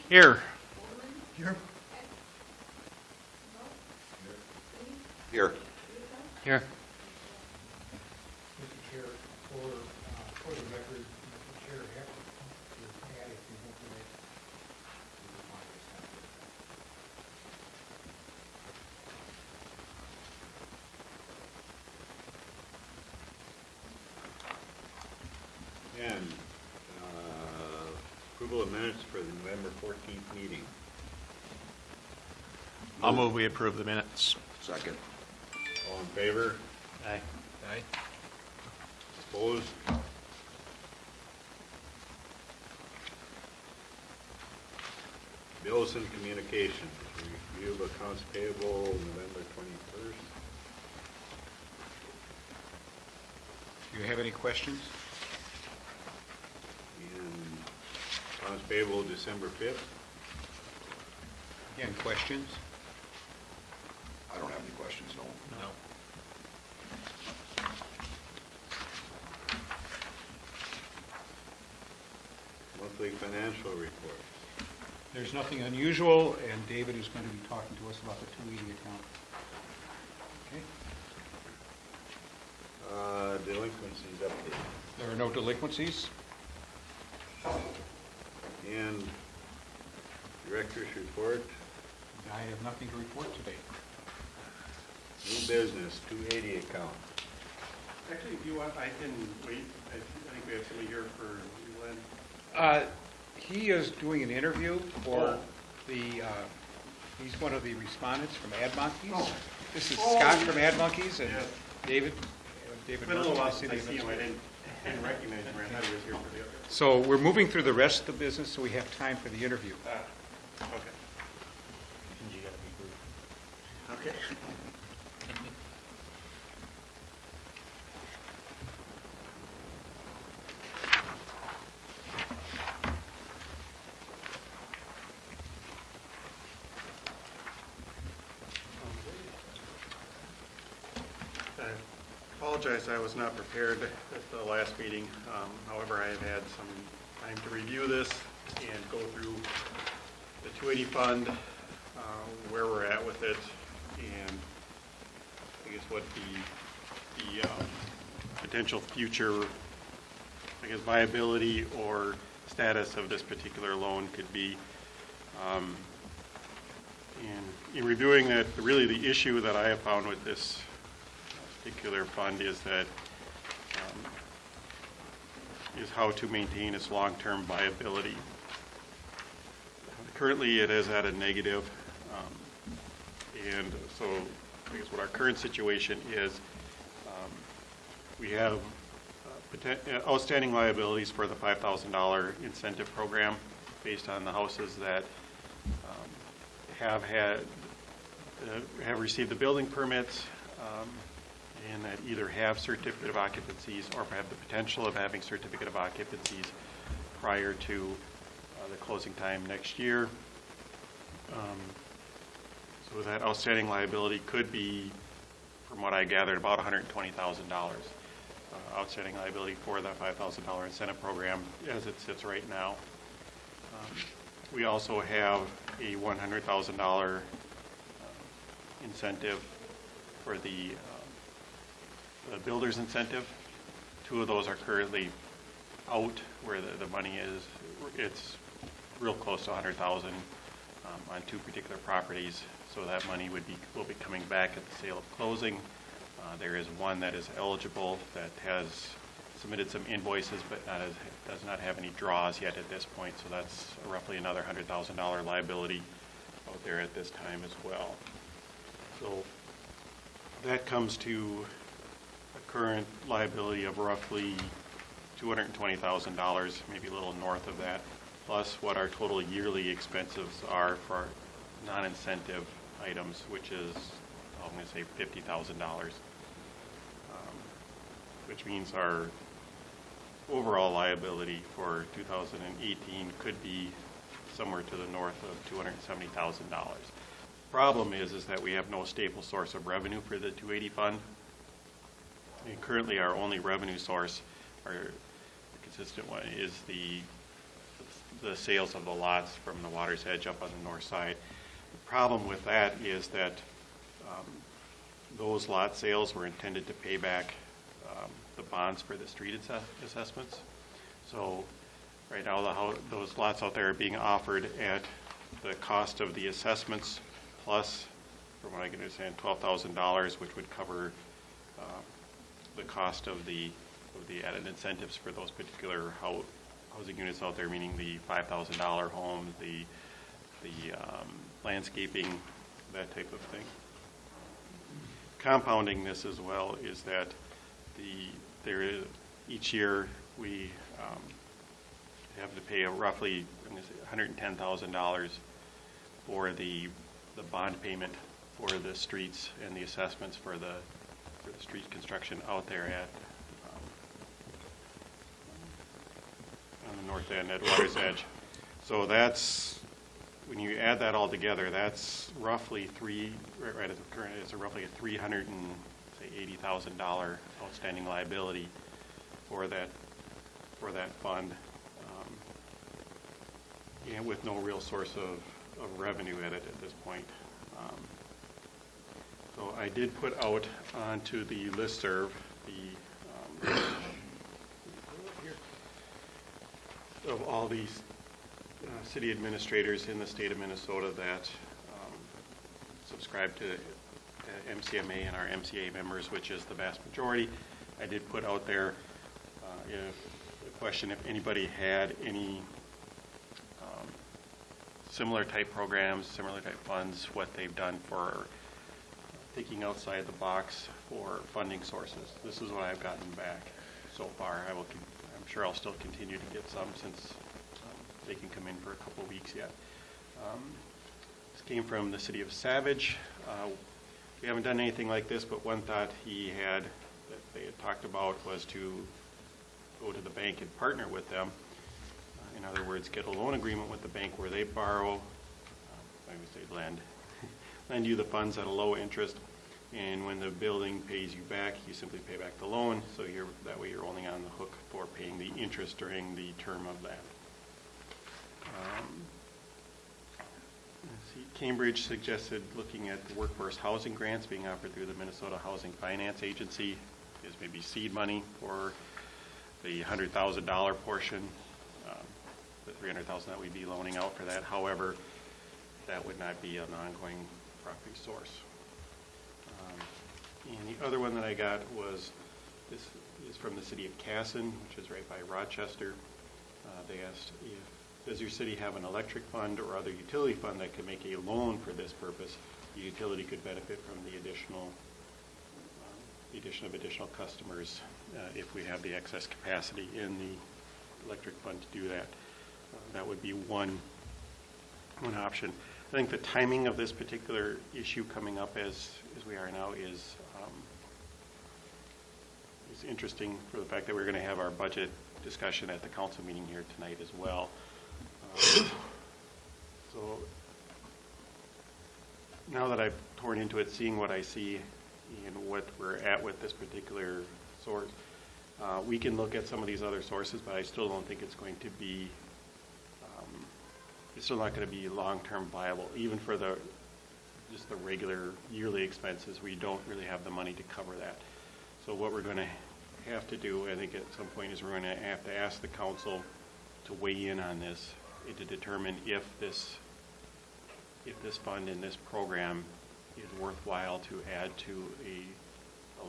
Here. Here. Here. Here. Mr. Chair, for the record, Mr. Chair, Hecht is added to information. And approval of minutes for the November 14th meeting. I'll move we approve the minutes. Second. All in favor? Aye. Aye. Opposed? Bills and communications. Review of accounts payable November 21st. Do you have any questions? And accounts payable December 5th. Again, questions? I don't have any questions, no. No. Monthly financial report. There's nothing unusual, and David is going to be talking to us about the 280 account. Okay. Delinquencies update. There are no delinquencies. And director's report. I have nothing to report today. New business, 280 account. Actually, if you want, I can wait. I think we have somebody here for Glenn. He is doing an interview for the, he's one of the respondents from Ad Monkeys. Oh. This is Scott from Ad Monkeys and Yeah. David. It's been a little while since I see him. I didn't recognize him. I thought he was here for the other. So we're moving through the rest of the business, so we have time for the interview. Okay. Okay. I apologize, I was not prepared at the last meeting. However, I have had some time to review this and go through the 280 fund, where we're at with it, and I guess what the potential future, I guess, viability or status of this particular loan could be. And in reviewing that, really the issue that I have found with this particular fund is that is how to maintain its long-term viability. Currently, it is at a negative, and so I guess what our current situation is, we have outstanding liabilities for the $5,000 incentive program based on the houses that have received the building permits and that either have certificate of occupancies or have the potential of having certificate of occupancies prior to the closing time next year. So that outstanding liability could be, from what I gathered, about $120,000 outstanding liability for that $5,000 incentive program as it sits right now. We also have a $100,000 incentive for the builder's incentive. Two of those are currently out where the money is. It's real close to $100,000 on two particular properties. So that money will be coming back at the sale of closing. There is one that is eligible that has submitted some invoices but does not have any draws yet at this point. So that's roughly another $100,000 liability out there at this time as well. So that comes to a current liability of roughly $220,000, maybe a little north of that, plus what our total yearly expenses are for non-incentive items, which is, I'm going to say $50,000, which means our overall liability for 2018 could be somewhere to the north of $270,000. Problem is that we have no stable source of revenue for the 280 fund. And currently, our only revenue source, our consistent one, is the the sales of the lots from the water's edge up on the north side. The problem with that is that those lot sales were intended to pay back the bonds for the street assessments. So right now, those lots out there are being offered at the cost of the assessments plus, from what I can understand, $12,000, which would cover the cost of the added incentives for those particular housing units out there, meaning the $5,000 homes, the landscaping, that type of thing. Compounding this as well is that each year we have to pay roughly $110,000 for the bond payment for the streets and the assessments for the street construction out there at on the north end at water's edge. So that's, when you add that all together, that's roughly right at the current, it's roughly a $380,000 outstanding liability for that fund, and with no real source of revenue at it at this point. So I did put out onto the listserv of all these city administrators in the state of Minnesota that subscribe to MCMA and our MCA members, which is the vast majority. I did put out there a question if anybody had any similar type programs, similar type funds, what they've done for thinking outside the box for funding sources. This is what I've gotten back so far. I'm sure I'll still continue to get some since they can come in for a couple of weeks yet. This came from the city of Savage. We haven't done anything like this, but one thought that they had talked about was to go to the bank and partner with them. In other words, get a loan agreement with the bank where they borrow, I would say lend you the funds at a low interest, and when the building pays you back, you simply pay back the loan, so that way you're only on the hook for paying the interest during the term of that. Let's see, Cambridge suggested looking at the workforce housing grants being offered through the Minnesota Housing Finance Agency as maybe seed money for the $100,000 portion, the $300,000 that we'd be loaning out for that. However, that would not be an ongoing property source. And the other one that I got was, this is from the city of Casson, which is right by Rochester. They asked, does your city have an electric fund or other utility fund that could make a loan for this purpose? The utility could benefit from the addition of additional customers if we have the excess capacity in the electric fund to do that. That would be one option. I think the timing of this particular issue coming up as we are now is interesting for the fact that we're going to have our budget discussion at the council meeting here tonight as well. So now that I've torn into it, seeing what I see and what we're at with this particular source, we can look at some of these other sources, but I still don't think it's going to be it's still not going to be long-term viable, even for just the regular yearly expenses. We don't really have the money to cover that. So what we're going to have to do, I think at some point, is we're going to have to ask the council to weigh in on this and to determine if this fund in this program is worthwhile to add to a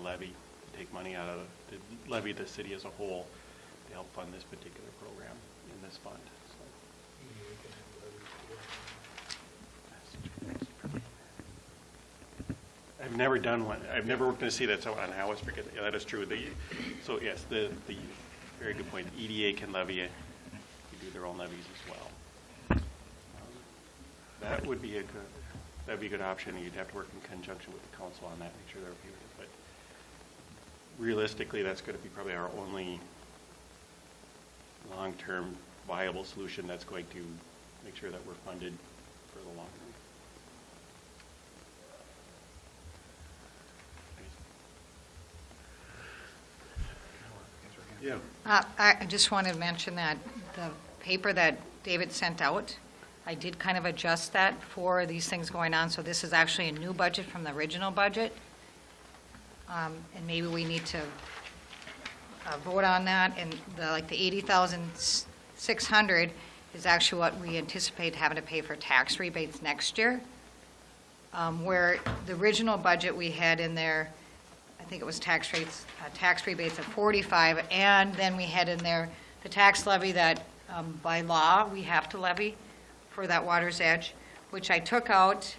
levy, to take money out of the levy the city as a whole to help fund this particular program in this fund. I've never done one. I've never worked in a city that's on how it's forget. Yeah, that is true. So yes, the very good point. The EDA can levy it. They do their own levies as well. That would be a good option. You'd have to work in conjunction with the council on that, make sure they're okay with it. But realistically, that's going to be probably our only long-term viable solution that's going to make sure that we're funded for the long run. Yeah. I just wanted to mention that the paper that David sent out. I did kind of adjust that for these things going on, so this is actually a new budget from the original budget. And maybe we need to vote on that, and the 80,600 is actually what we anticipate having to pay for tax rebates next year. Where the original budget we had in there, I think it was tax rebates of 45, and then we had in there the tax levy that by law we have to levy for that water's edge, which I took out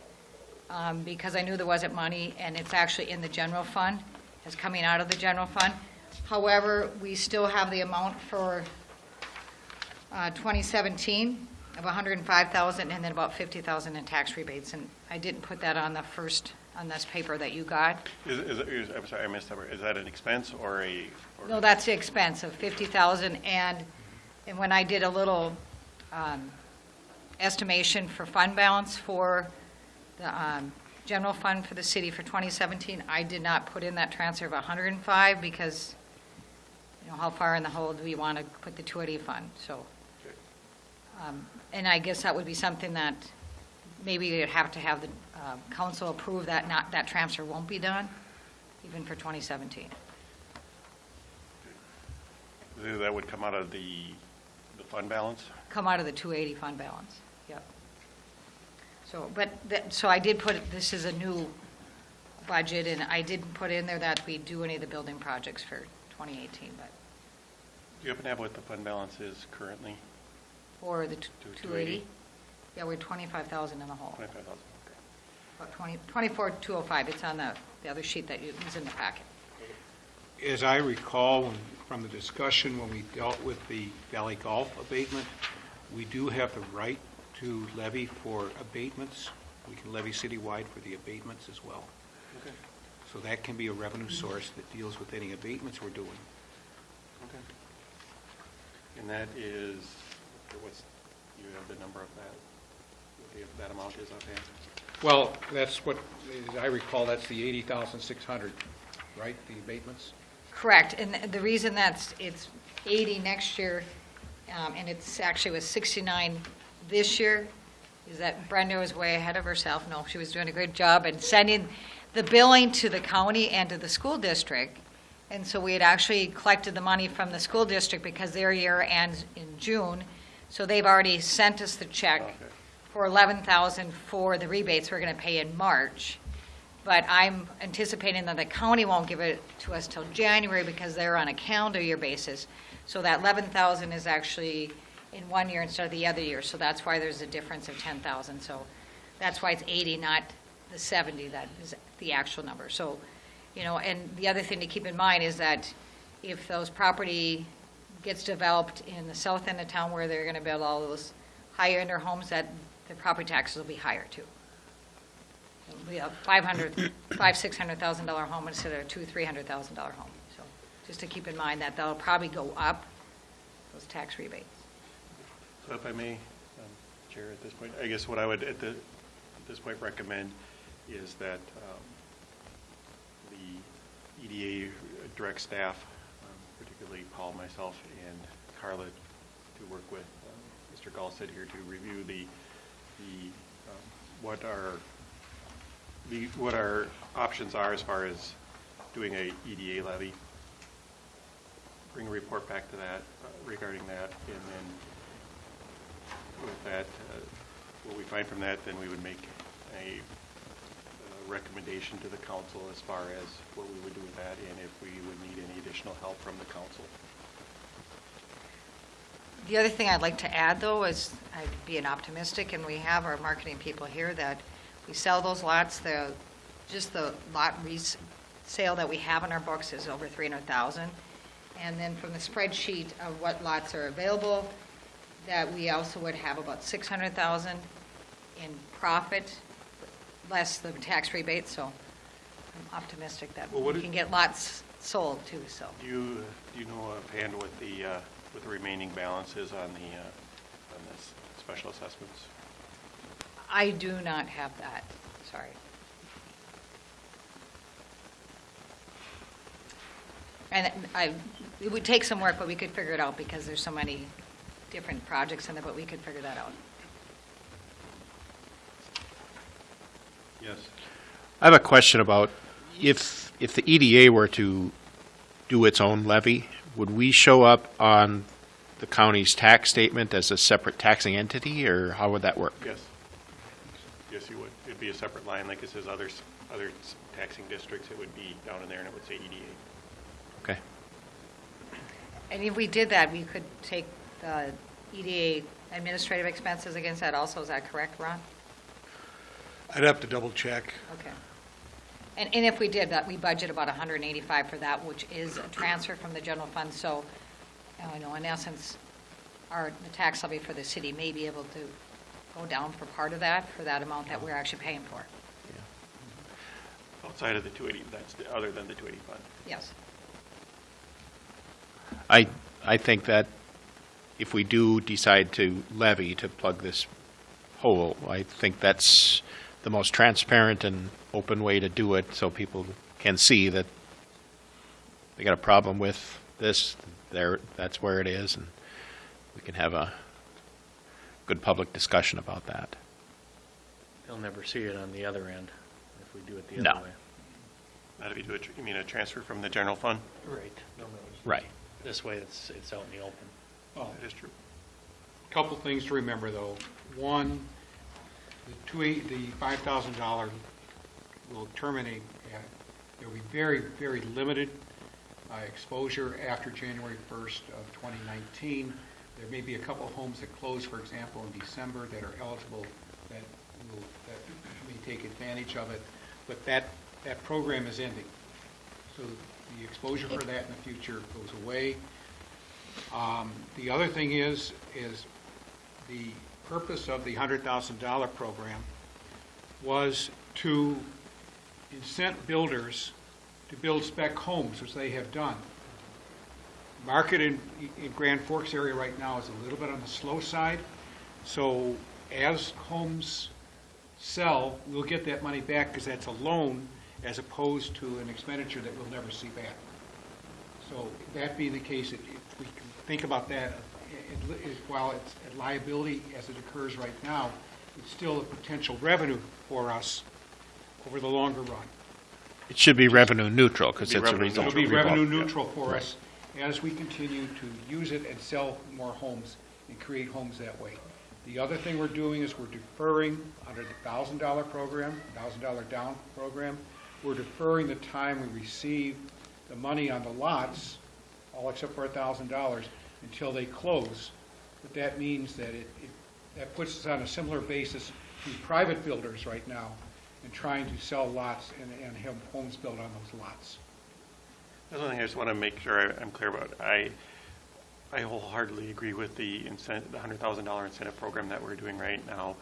because I knew there wasn't money, and it's actually in the general fund. It's coming out of the general fund. However, we still have the amount for 2017 of 105,000, and then about 50,000 in tax rebates, and I didn't put that on this paper that you got. I'm sorry, I missed that. Is that an expense or a? No, that's the expense of 50,000, and when I did a little estimation for fund balance for the general fund for the city for 2017, I did not put in that transfer of 105 because, how far in the hole do we want to put the 280 fund? So, and I guess that would be something that maybe you'd have to have the council approve that that transfer won't be done, even for 2017. That would come out of the fund balance? Come out of the 280 fund balance, yep. So, so I did put, this is a new budget, and I didn't put in there that we do any of the building projects for 2018, but. Do you happen to have what the fund balance is currently? For the 280? Yeah, we're 25,000 in the hole. 25,000, okay. About 24,205, it's on the other sheet that is in the packet. As I recall from the discussion when we dealt with the Valley Golf abatement, we do have the right to levy for abatements. We can levy citywide for the abatements as well. Okay. So that can be a revenue source that deals with any abatements we're doing. Okay. And that is, you have the number of that? What that amount is offhand? Well, that's what, as I recall, that's the 80,600, right, the abatements? Correct, and the reason it's 80 next year, and it's actually was 69 this year, is that Brenda was way ahead of herself. No, she was doing a great job in sending the billing to the county and to the school district. And so we had actually collected the money from the school district because their year ends in June. So they've already sent us the check for 11,000 for the rebates we're going to pay in March. But I'm anticipating that the county won't give it to us till January because they're on a calendar year basis. So that 11,000 is actually in 1 year instead of the other year. So that's why there's a difference of 10,000. So that's why it's 80, not the 70 that is the actual number. So, and the other thing to keep in mind is that if those property gets developed in the south end of town where they're going to build all those higher-end homes, that the property taxes will be higher too. It'll be a $600,000 home instead of a $300,000 home. So just to keep in mind that they'll probably go up, those tax rebates. So if I may, Chair, at this point, I guess what I would at this point recommend is that the EDA direct staff, particularly Paul, myself, and Carla, to work with Mr. Gallstead here to review what our options are as far as doing a EDA levy. Bring a report back to that regarding that, and then with that, what we find from that, then we would make a recommendation to the council as far as what we would do with that, and if we would need any additional help from the council. The other thing I'd like to add, though, is I'd be an optimistic, and we have our marketing people here, that we sell those lots. Just the lot sale that we have in our books is over 300,000. And then from the spreadsheet of what lots are available, that we also would have about 600,000 in profit, less the tax rebate. So I'm optimistic that we can get lots sold too. So Do you know offhand what the remaining balance is on this special assessments? I do not have that. Sorry. And it would take some work, but we could figure it out because there's so many different projects in there, but we could figure that out. Yes. I have a question about if the EDA were to do its own levy, would we show up on the county's tax statement as a separate taxing entity, or how would that work? Yes. Yes, you would. It'd be a separate line, like it says other taxing districts, it would be down in there and it would say EDA. Okay. And if we did that, we could take the EDA administrative expenses against that also, is that correct, Ron? I'd have to double check. Okay. And if we did that, we budget about 185 for that, which is a transfer from the general fund, so, in essence, the tax levy for the city may be able to go down for part of that, for that amount that we're actually paying for. Outside of the 280, other than the 280 fund. Yes. I think that if we do decide to levy to plug this hole, I think that's the most transparent and open way to do it, so people can see that they got a problem with this, that's where it is, and we can have a good public discussion about that. They'll never see it on the other end if we do it the No. other way. Not if you do it, you mean a transfer from the general fund? Right. Right. This way, it's out in the open. Well, That is true. couple things to remember, though. One, the $5,000 will terminate. There will be very, very limited exposure after January 1st of 2019. There may be a couple of homes that close, for example, in December that are eligible, that may take advantage of it. But that program is ending. So the exposure for that in the future goes away. The other thing is the purpose of the $100,000 program was to incent builders to build spec homes, which they have done. Market in Grand Forks area right now is a little bit on the slow side. So as homes sell, we'll get that money back because that's a loan as opposed to an expenditure that we'll never see back. So that being the case, if we can think about that, while it's a liability as it occurs right now, it's still a potential revenue for us over the longer run. It should be revenue neutral, because It'll it's be a revenue result. It'll be Neutral. revenue Yeah. neutral for us as we continue to use it and sell more homes and create homes that way. The other thing we're doing is we're deferring under the $1,000 program, $1,000 down program, we're deferring the time we receive the money on the lots, all except for $1,000, until they close. But that means that that puts us on a similar basis to private builders right now in trying to sell lots and have homes built on those lots. That's one thing I just want to make sure I'm clear about. I wholeheartedly agree with the $100,000 incentive program that we're doing right now.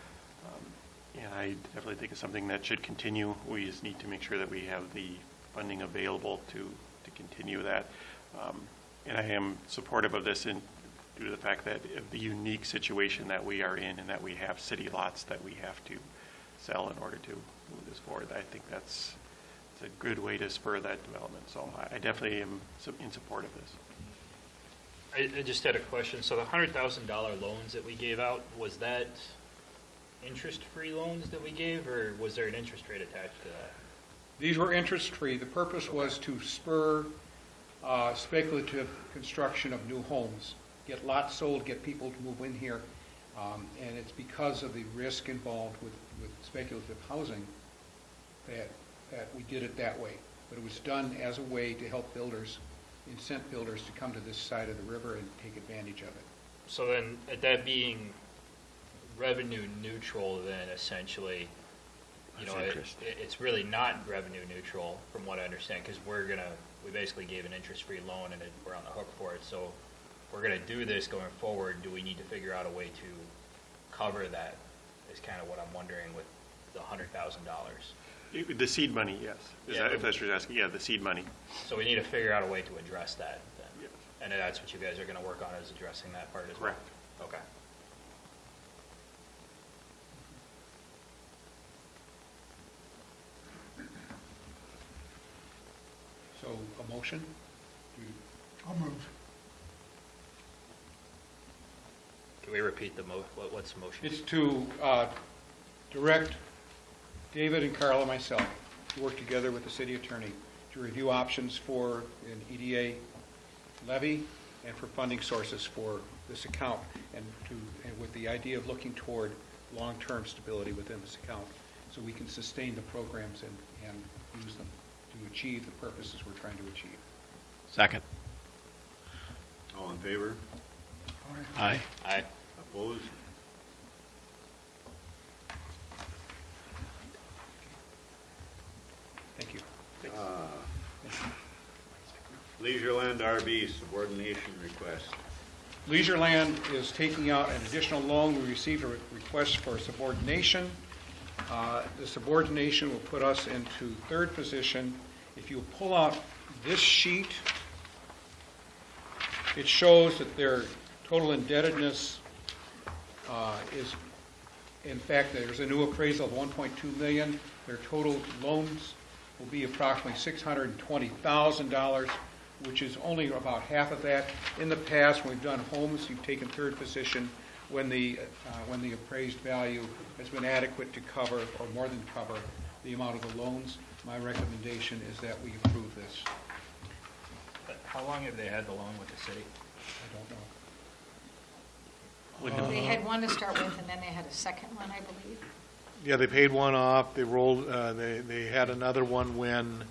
And I definitely think it's something that should continue. We just need to make sure that we have the funding available to continue that. And I am supportive of this due to the fact that of the unique situation that we are in and that we have city lots that we have to sell in order to move this forward. I think it's a good way to spur that development. So I definitely am in support of this. I just had a question. So the $100,000 loans that we gave out, was that interest-free loans that we gave, or was there an interest rate attached to that? These were interest-free. The purpose was to spur speculative construction of new homes, get lots sold, get people to move in here. And it's because of the risk involved with speculative housing that we did it that way. But it was done as a way to help builders, incent builders to come to this side of the river and take advantage of it. So then, at that being revenue neutral, then essentially, it's really not revenue neutral from what I understand, because we basically gave an interest-free loan and we're on the hook for it. So if we're going to do this going forward, do we need to figure out a way to cover that, is kind of what I'm wondering with the $100,000. The seed money, yes. Yeah. If that's what you're asking, yeah, the seed money. So we need to figure out a way to address that then. Yes. And that's what you guys are going to work on, is addressing that part as well? Correct. Okay. So a motion? I'll move. Can we repeat what's the motion? It's to direct David and Carl and myself to work together with the city attorney to review options for an EDA levy and for funding sources for this account, and with the idea of looking toward long-term stability within this account so we can sustain the programs and use them to achieve the purposes we're trying to achieve. Second. All in favor? Aye. Aye. Opposed? Thank you. Leisureland RV subordination request. Leisureland is taking out an additional loan. We received a request for subordination. The subordination will put us into third position. If you pull out this sheet, it shows that their total indebtedness is, in fact, there's a new appraisal of $1.2 million. Their total loans will be approximately $620,000, which is only about half of that. In the past, when we've done homes, you've taken third position when the appraised value has been adequate to cover, or more than cover, the amount of the loans. My recommendation is that we approve this. How long have they had the loan with the city? I don't know. They had one to start with, and then they had a second one, I believe. Yeah, they paid one off, they rolled, they had another one when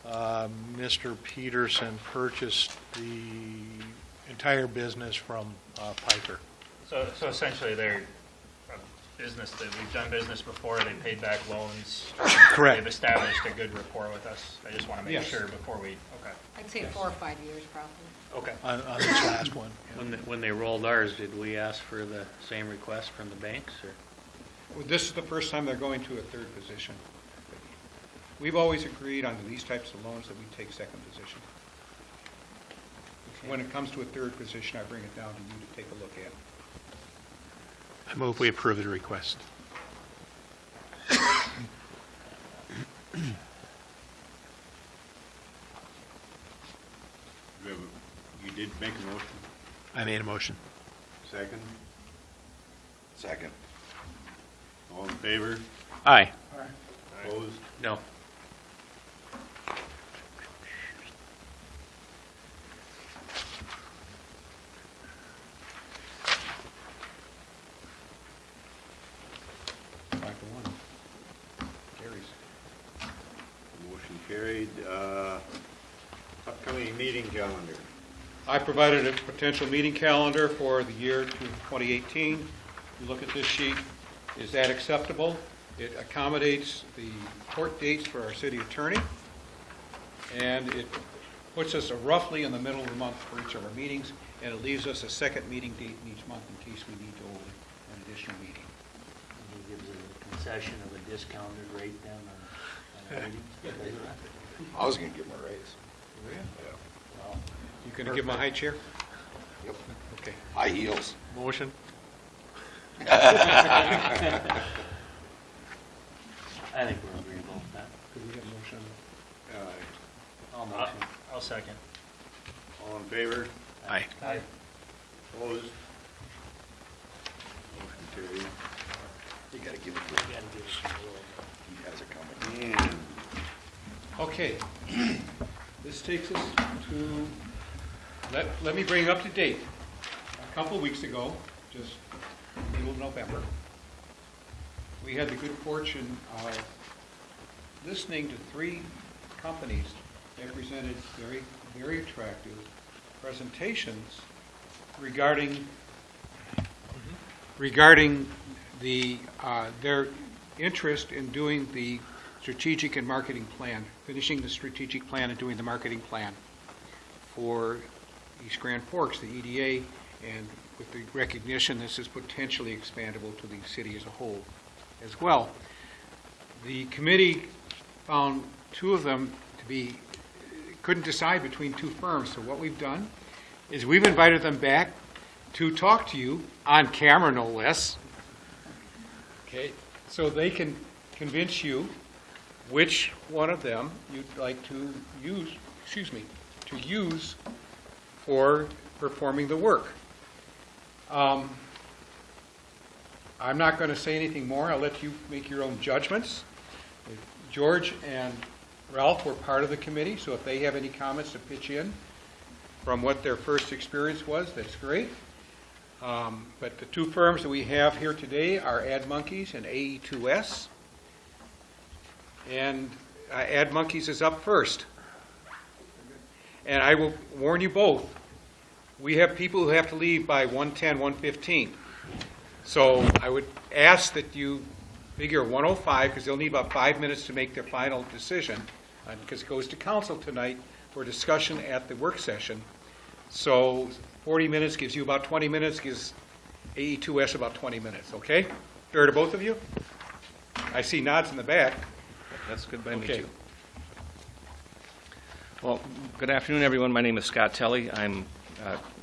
Mr. Peterson purchased the entire business from Piper. So essentially, they're a business that we've done business before, they paid back loans. Correct. They've established a good rapport with us. I just want to make Yes. sure before we, okay. I'd say 4 or 5 years, probably. Okay. On this last one. When they rolled ours, did we ask for the same request from the banks, or? Well, this is the first time they're going to a third position. We've always agreed on these types of loans that we take second position. When it comes to a third position, I bring it down to you to take a look at. I move we approve the request. You did make a motion? I made a motion. Second? Second. All in favor? Aye. Opposed? No. Carries. Motion carried. Upcoming meeting calendar. I provided a potential meeting calendar for the year 2018. You look at this sheet. Is that acceptable? It accommodates the court dates for our city attorney, and it puts us roughly in the middle of the month for each of our meetings, and it leaves us a second meeting date in each month in case we need to hold an additional meeting. He gives a concession of a discounted rate then on our meetings? I was gonna give him a raise. Yeah. You gonna give him a high chair? Yep. Okay. High heels. Motion? I think we're agreeable with that. Could we have a motion? I'll motion. I'll second. All in favor? Aye. Aye. Opposed? Motion carried. You gotta give it to You him. gotta give us some room. He has it coming. And Okay. This takes us to, let me bring you up to date. A couple weeks ago, just middle of November, we had the good fortune of listening to 3 companies that presented very, very attractive presentations regarding the their interest in doing the strategic and marketing plan, finishing the strategic plan and doing the marketing plan for East Grand Forks, the EDA, and with the recognition this is potentially expandable to the city as a whole as well. The committee found 2 of them to be, couldn't decide between 2 firms, so what we've done is we've invited them back to talk to you, on camera no less, okay, so they can convince you which one of them you'd like to use for performing the work. I'm not going to say anything more. I'll let you make your own judgments. George and Ralph were part of the committee, so if they have any comments to pitch in from what their first experience was, that's great. But the two firms that we have here today are Ad Monkeys and AE2S. And Ad Monkeys is up first. And I will warn you both, we have people who have to leave by 1:10, 1:15. So I would ask that you figure 1:05, because they'll need about 5 minutes to make their final decision, because it goes to council tonight for discussion at the work session. So 40 minutes gives you about 20 minutes, gives AE2S about 20 minutes, okay? Fair to both of you? I see nods in the back. That's good by me, Okay. too. Well, good afternoon, everyone. My name is Scott Telly. I'm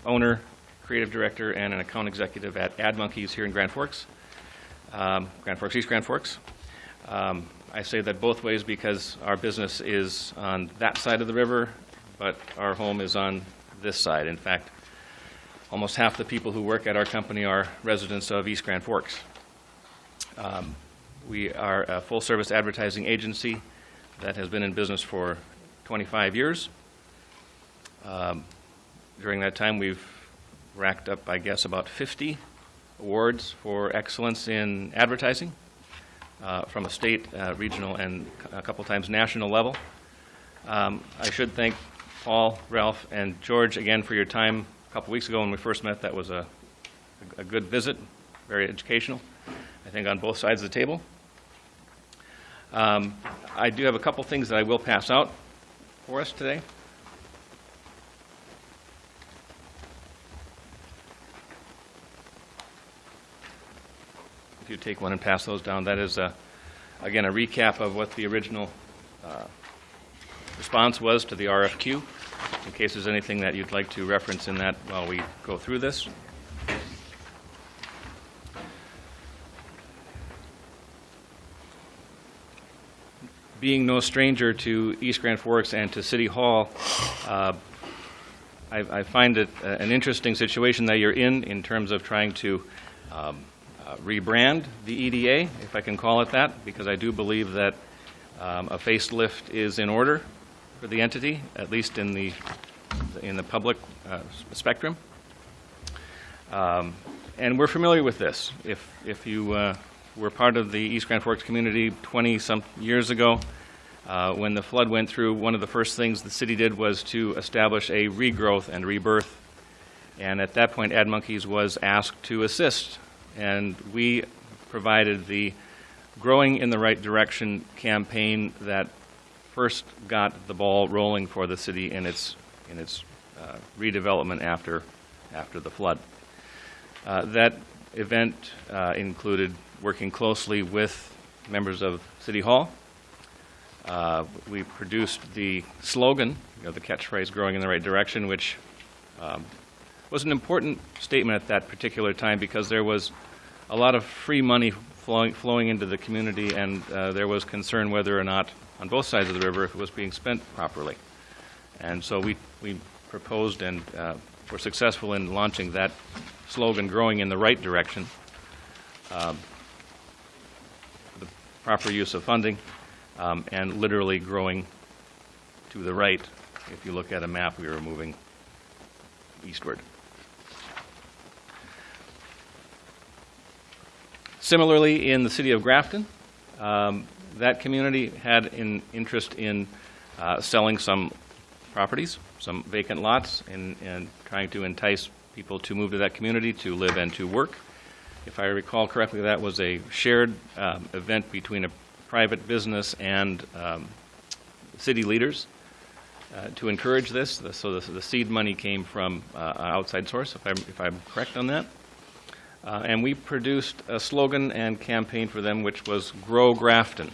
owner, creative director, and an account executive at Ad Monkeys here in Grand Forks, East Grand Forks. I say that both ways because our business is on that side of the river, but our home is on this side. In fact, almost half the people who work at our company are residents of East Grand Forks. We are a full-service advertising agency that has been in business for 25 years. During that time, we've racked up, I guess, about 50 awards for excellence in advertising from a state, regional, and a couple times national level. I should thank Paul, Ralph, and George again for your time a couple weeks ago when we first met. That was a good visit, very educational, I think, on both sides of the table. I do have a couple things that I will pass out for us today. If you take one and pass those down, that is, again, a recap of what the original response was to the RFQ, in case there's anything that you'd like to reference in that while we go through this. Being no stranger to East Grand Forks and to City Hall, I find it an interesting situation that you're in terms of trying to rebrand the EDA, if I can call it that, because I do believe that a facelift is in order for the entity, at least in the public spectrum. And we're familiar with this. If you were part of the East Grand Forks community 20-some years ago, when the flood went through, one of the first things the city did was to establish a regrowth and rebirth. And at that point, Ad Monkeys was asked to assist. And we provided the Growing in the Right Direction campaign that first got the ball rolling for the city in its redevelopment after the flood. That event included working closely with members of City Hall. We produced the slogan, the catchphrase, "Growing in the Right Direction," which was an important statement at that particular time because there was a lot of free money flowing into the community, and there was concern whether or not, on both sides of the river, if it was being spent properly. And so we proposed and were successful in launching that slogan, "Growing in the Right Direction," the proper use of funding, and literally growing to the right. If you look at a map, we were moving eastward. Similarly, in the city of Grafton, that community had an interest in selling some properties, some vacant lots, and trying to entice people to move to that community to live and to work. If I recall correctly, that was a shared event between a private business and city leaders to encourage this. So the seed money came from an outside source, if I'm correct on that. And we produced a slogan and campaign for them, which was "Grow Grafton."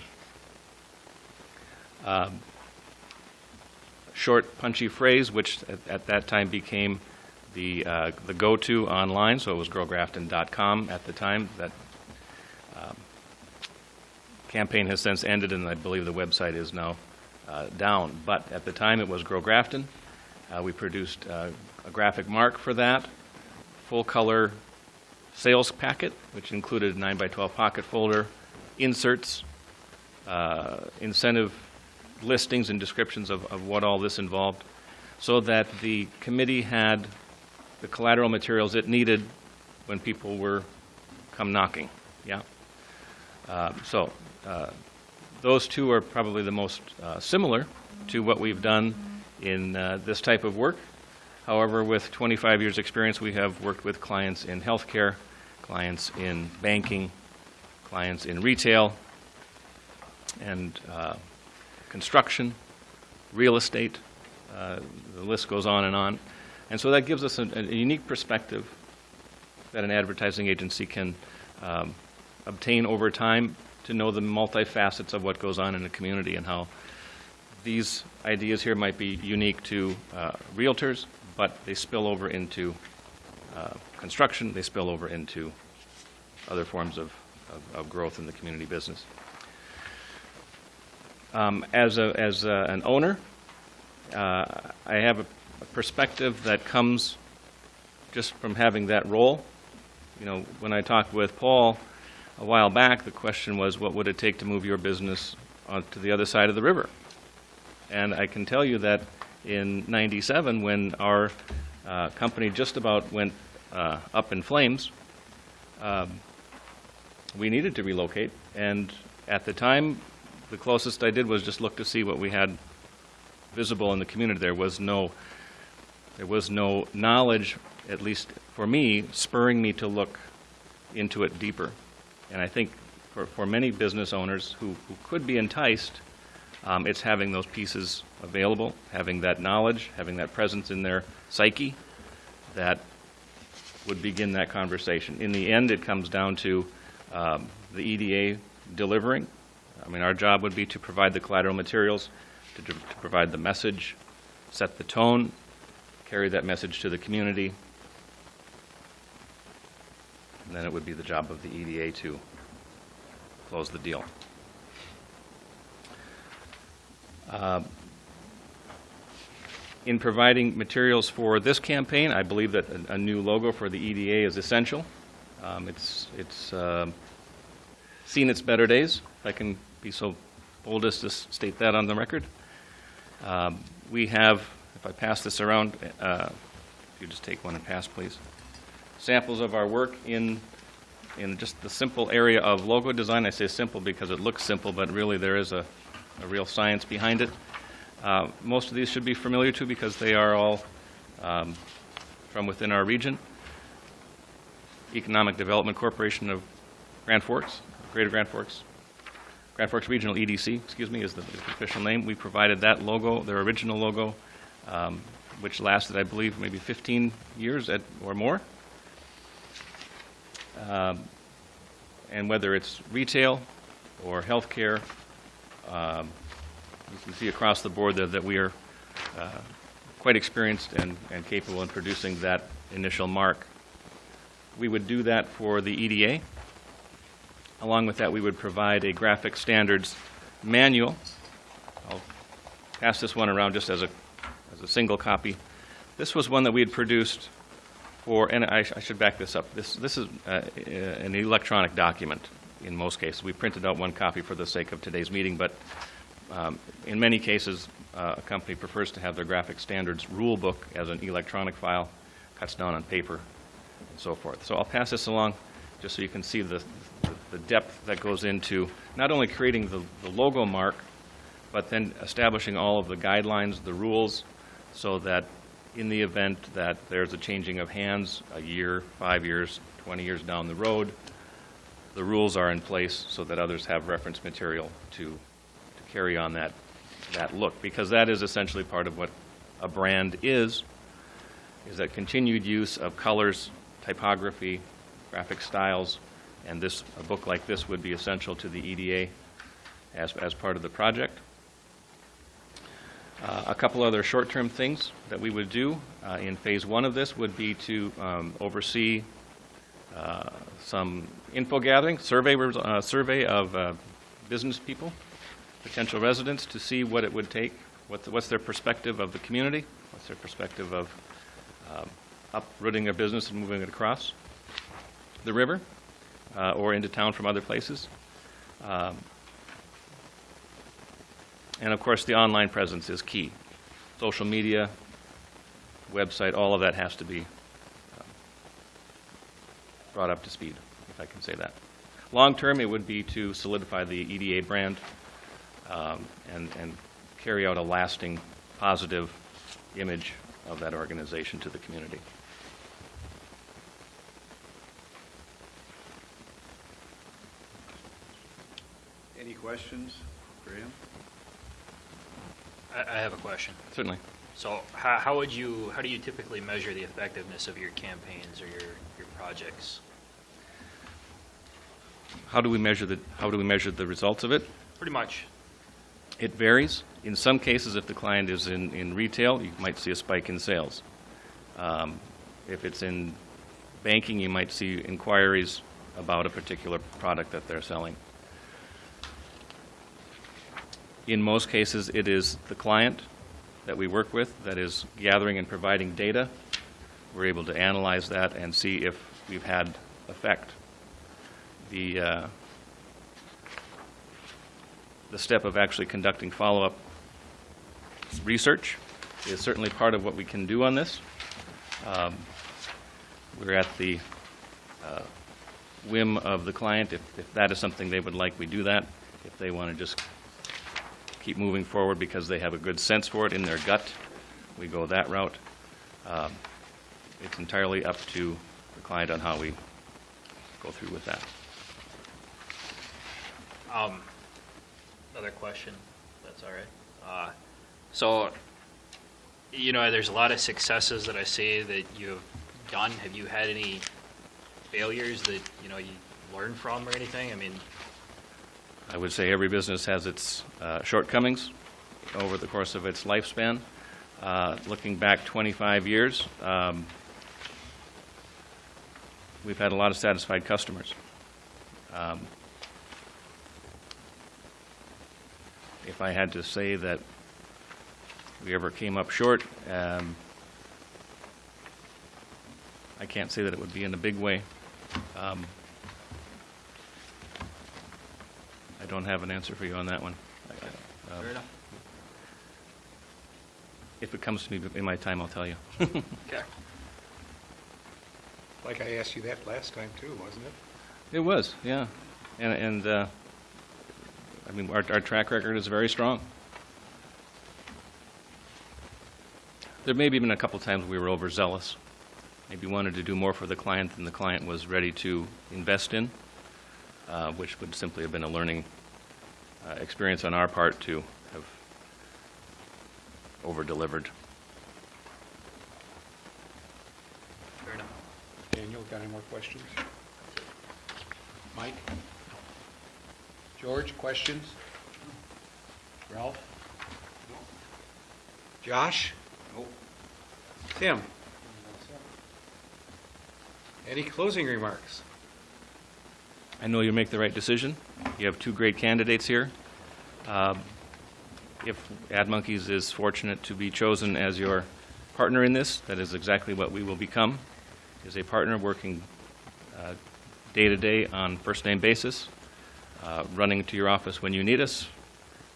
Short, punchy phrase, which at that time became the go-to online, so it was growgrafton.com at the time. That campaign has since ended, and I believe the website is now down. But at the time, it was Grow Grafton. We produced a graphic mark for that, full-color sales packet, which included a 9x12 pocket folder, inserts, incentive listings and descriptions of what all this involved, so that the committee had the collateral materials it needed when people were come knocking. Yeah. Those two are probably the most similar to what we've done in this type of work. However, with 25 years' experience, we have worked with clients in healthcare, clients in banking, clients in retail, and construction, real estate. The list goes on. And so that gives us a unique perspective that an advertising agency can obtain over time to know the multifacets of what goes on in a community and how these ideas here might be unique to realtors, but they spill over into construction, they spill over into other forms of growth in the community business. As an owner, I have a perspective that comes just from having that role. You know, when I talked with Paul a while back, the question was, what would it take to move your business to the other side of the river? And I can tell you that in '97, when our company just about went up in flames, we needed to relocate. And at the time, the closest I did was just look to see what we had visible in the community. There was no knowledge, at least for me, spurring me to look into it deeper. And I think for many business owners who could be enticed, it's having those pieces available, having that knowledge, having that presence in their psyche that would begin that conversation. In the end, it comes down to the EDA delivering. I mean, our job would be to provide the collateral materials, to provide the message, set the tone, carry that message to the community, and then it would be the job of the EDA to close the deal. In providing materials for this campaign, I believe that a new logo for the EDA is essential. It's seen its better days, if I can be so bold as to state that on the record. We have, if I pass this around, if you just take one and pass, please, samples of our work in just the simple area of logo design. I say simple because it looks simple, but really there is a real science behind it. Most of these should be familiar to because they are all from within our region. Economic Development Corporation of Grand Forks, Greater Grand Forks. Grand Forks Regional EDC, excuse me, is the official name. We provided that logo, their original logo, which lasted, I believe, maybe 15 years or more. And whether it's retail or healthcare, you can see across the board that we are quite experienced and capable in producing that initial mark. We would do that for the EDA. Along with that, we would provide a graphic standards manual. I'll pass this one around just as a single copy. This was one that we had produced for, and I should back this up. This is an electronic document in most cases. We printed out one copy for the sake of today's meeting, but in many cases, a company prefers to have their graphic standards rule book as an electronic file, cuts down on paper, and so forth. So I'll pass this along just so you can see the depth that goes into not only creating the logo mark, but then establishing all of the guidelines, the rules, so that in the event that there's a changing of hands a year, 5 years, 20 years down the road, the rules are in place so that others have reference material to carry on that look, because that is essentially part of what a brand is that continued use of colors, typography, graphic styles, and a book like this would be essential to the EDA as part of the project. A couple other short-term things that we would do in phase one of this would be to oversee some info gathering, survey of business people, potential residents, to see what it would take, what's their perspective of the community, what's their perspective of uprooting a business and moving it across. the river or into town from other places. And of course, the online presence is key. Social media, website, all of that has to be brought up to speed, if I can say that. Long-term, it would be to solidify the EDA brand and carry out a lasting, positive image of that organization to the community. Any questions, Graham? I have a question. Certainly. So how do you typically measure the effectiveness of your campaigns or your projects? How do we measure the results of it? Pretty much. It varies. In some cases, if the client is in retail, you might see a spike in sales. If it's in banking, you might see inquiries about a particular product that they're selling. In most cases, it is the client that we work with that is gathering and providing data. We're able to analyze that and see if we've had effect. The step of actually conducting follow-up research is certainly part of what we can do on this. We're at the whim of the client. If that is something they would like, we do that. If they want to just keep moving forward because they have a good sense for it in their gut, we go that route. It's entirely up to the client on how we go through with that. Another question, if that's all right. So, there's a lot of successes that I see that you've done. Have you had any failures that, you learn from or anything? I mean, I would say every business has its shortcomings over the course of its lifespan. Looking back 25 years, we've had a lot of satisfied customers. If I had to say that we ever came up short, I can't say that it would be in a big way. I don't have an answer for you on that one. fair enough. If it comes to me in my time, I'll tell you. Okay. Like I asked you that last time too, wasn't it? It was, yeah. And I mean, our track record is very strong. There may be been a couple times we were overzealous. Maybe wanted to do more for the client than the client was ready to invest in, which would simply have been a learning experience on our part to have over-delivered. Fair enough. Daniel, got any more questions? Mike? George, questions? Ralph? Josh? Nope. Tim? Any closing remarks? I know you'll make the right decision. You have two great candidates here. If AdMonkeys is fortunate to be chosen as your partner in this, that is exactly what we will become, is a partner working day-to-day on first-name basis, running to your office when you need us,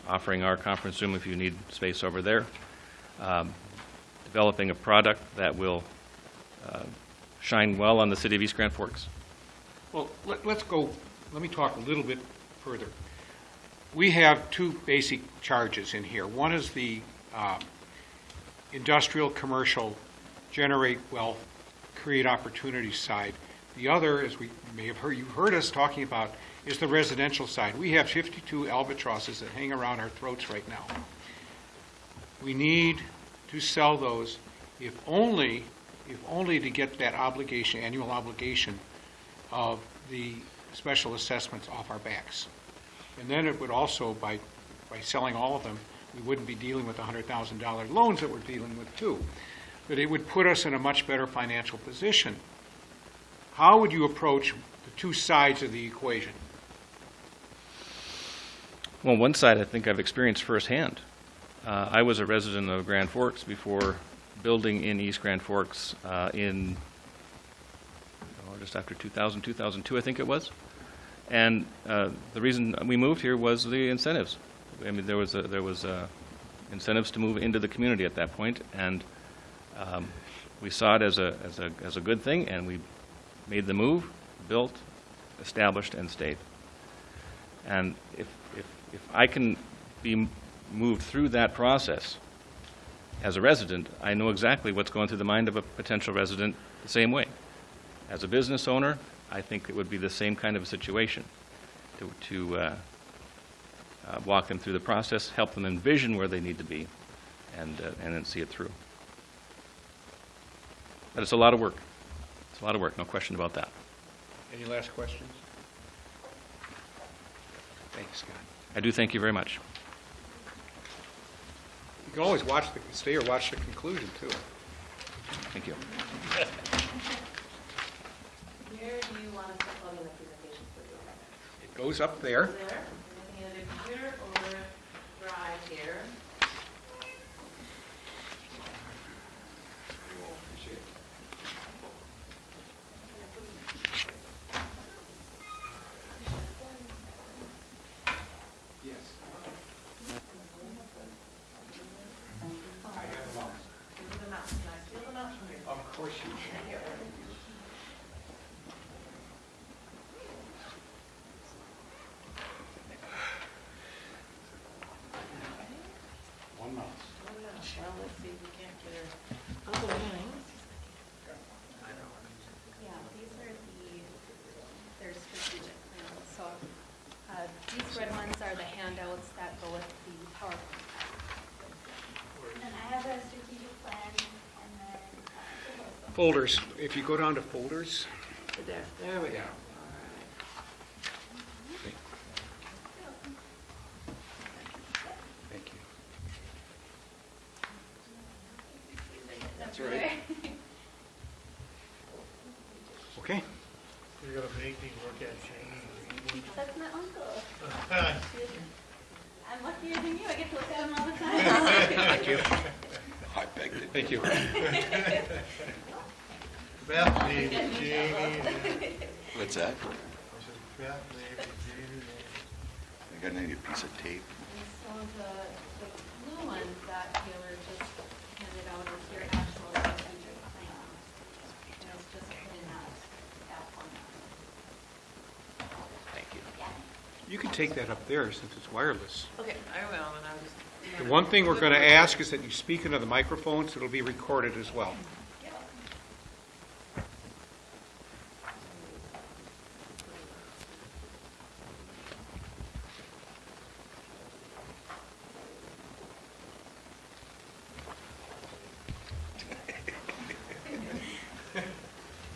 offering our conference room if you need space over there, developing a product that will shine well on the city of East Grand Forks. Well, let me talk a little bit further. We have two basic charges in here. One is the industrial, commercial, generate wealth, create opportunity side. The other, as we may have heard, you've heard us talking about, is the residential side. We have 52 albatrosses that hang around our throats right now. We need to sell those, if only to get that obligation, annual obligation of the special assessments off our backs. And then it would also, by selling all of them, we wouldn't be dealing with the $100,000 loans that we're dealing with too. But it would put us in a much better financial position. How would you approach the two sides of the equation? Well, one side I think I've experienced firsthand. I was a resident of Grand Forks before building in East Grand Forks in just after 2000, 2002, I think it was. And the reason we moved here was the incentives. I mean, there was incentives to move into the community at that point, and we saw it as a good thing, and we made the move, built, established, and stayed. And if I can be moved through that process as a resident, I know exactly what's going through the mind of a potential resident the same way. As a business owner, I think it would be the same kind of a situation to walk them through the process, help them envision where they need to be, and then see it through. But it's a lot of work. It's a lot of work, no question about that. Any last questions? Thanks, Scott. I do thank you very much. You can always stay or watch the conclusion, too. Thank you. Where do you want us to plug in the presentation for you? It goes up there. There, either the computer or drive here. Of course you can. One mouse. Well, let's see, we can't get her. Oh, yeah, these are their strategic plans. So these red ones are the handouts that go with the PowerPoint. And I have a strategic plan and then. Folders. If you go down to folders. There we go. Thank you. That's right. Okay. You're going to make me look at Jamie. That's my uncle. I'm luckier than you. I get to look at him all the time. Thank you. I begged it. Thank you. Beth, maybe Jamie. What's that? I said, Beth, maybe Jamie. I got any piece of tape? And so the blue ones that Taylor just handed out is your actual strategic plan. And it's just put in that format. Thank you. You can take that up there since it's wireless. Okay, I will, and I'll just. The one thing we're going to ask is that you speak into the microphone so it'll be recorded as well.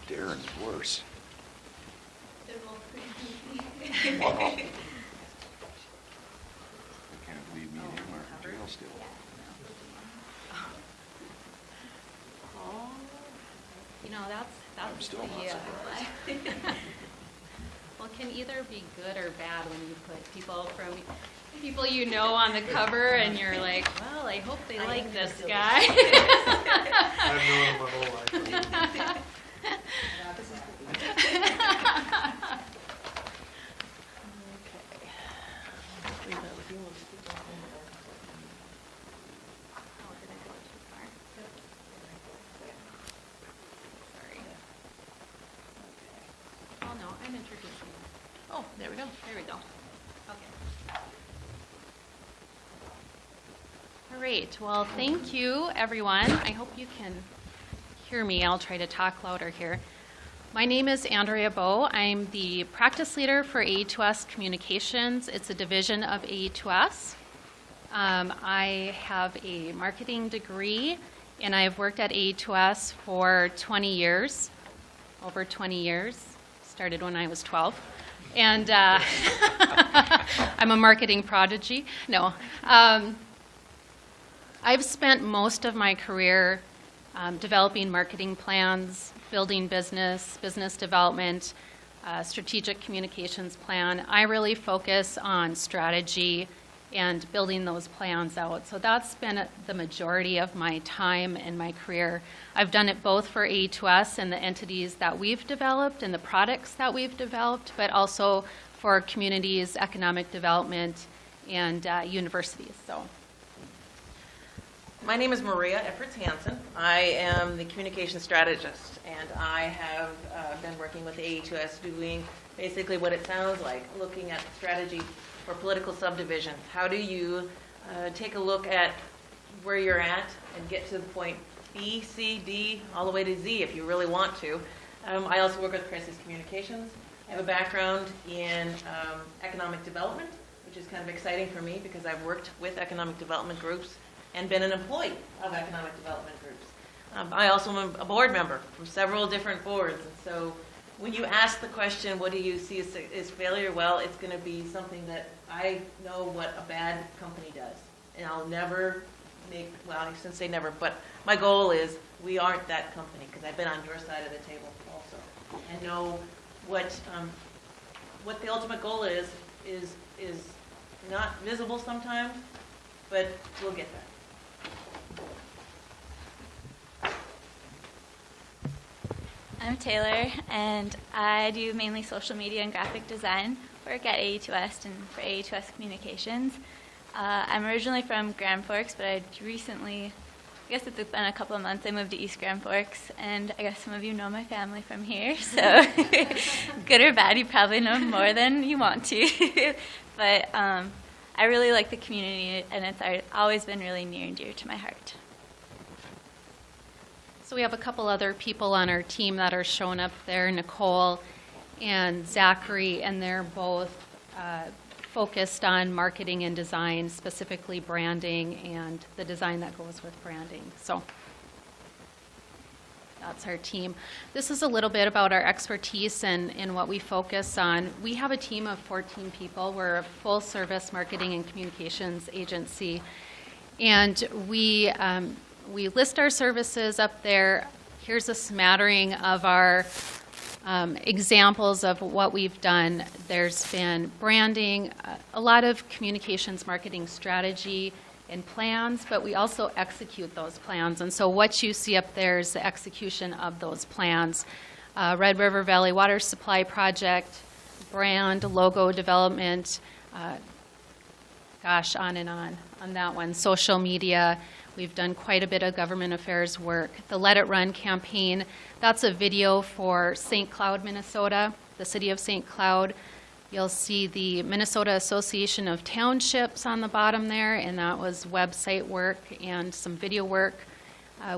Darren's worse. They're both pretty Wow. You can't leave me anywhere in jail still. Oh, you know, that's I'm still not the, surprised. well, it can either be good or bad when you put people you know on the cover and you're like, well, I hope they like this guy. I've known him my whole life. Oh, no, I'm introducing you. Oh, there we go. There we go. Okay. All right. Well, thank you, everyone. I hope you can hear me. I'll try to talk louder here. My name is Andrea Bowe. I'm the practice leader for AE2S Communications. It's a division of AE2S. I have a marketing degree, and I've worked at AE2S for 20 years, over 20 years. Started when I was 12. And I'm a marketing prodigy. No. I've spent most of my career developing marketing plans, building business development, strategic communications plan. I really focus on strategy and building those plans out. So that's been the majority of my time and my career. I've done it both for A2S and the entities that we've developed and the products that we've developed, but also for communities, economic development, and universities. So, my name is Maria Efforts Hansen. I am the communication strategist, and I have been working with A2S doing basically what it sounds like, looking at strategy for political subdivisions. How do you take a look at where you're at and get to the point B, C, D, all the way to Z if you really want to. I also work with crisis communications. I have a background in economic development, which is kind of exciting for me because I've worked with economic development groups and been an employee of economic development groups. I also am a board member from several different boards, and so when you ask the question, what do you see as failure? Well, it's going to be something that I know what a bad company does. And I'll never make, well, I shouldn't say never, but my goal is we aren't that company, because I've been on your side of the table also. And know what the ultimate goal is not visible sometimes, but we'll get there. I'm Taylor, and I do mainly social media and graphic design work at A2S and for A2S Communications. I'm originally from Grand Forks, but I recently, I guess it's been a couple of months, I moved to East Grand Forks, and I guess some of you know my family from here, so good or bad, you probably know more than you want to. But I really like the community, and it's always been really near and dear to my heart. So we have a couple other people on our team that are shown up there, Nicole and Zachary, and they're both focused on marketing and design, specifically branding and the design that goes with branding. So that's our team. This is a little bit about our expertise and what we focus on. We have a team of 14 people. We're a full-service marketing and communications agency, and we list our services up there. Here's a smattering of our examples of what we've done. There's been branding, a lot of communications marketing strategy and plans, but we also execute those plans. And so what you see up there is the execution of those plans. Red River Valley Water Supply Project, brand, logo development, gosh, on and on that one. Social media. We've done quite a bit of government affairs work. The Let It Run campaign, that's a video for St. Cloud, Minnesota, the city of St. Cloud. You'll see the Minnesota Association of Townships on the bottom there, and that was website work and some video work.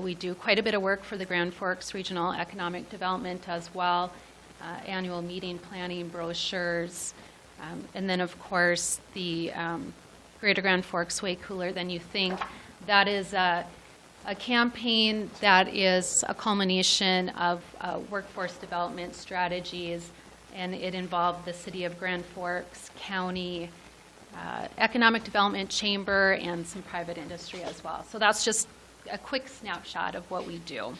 We do quite a bit of work for the Grand Forks Regional Economic Development as well, annual meeting planning, brochures, and then of course the Greater Grand Forks Way Cooler Than You Think. That is a campaign that is a culmination of workforce development strategies, and it involved the city of Grand Forks, county, economic development chamber, and some private industry as well. So that's just a quick snapshot of what we do.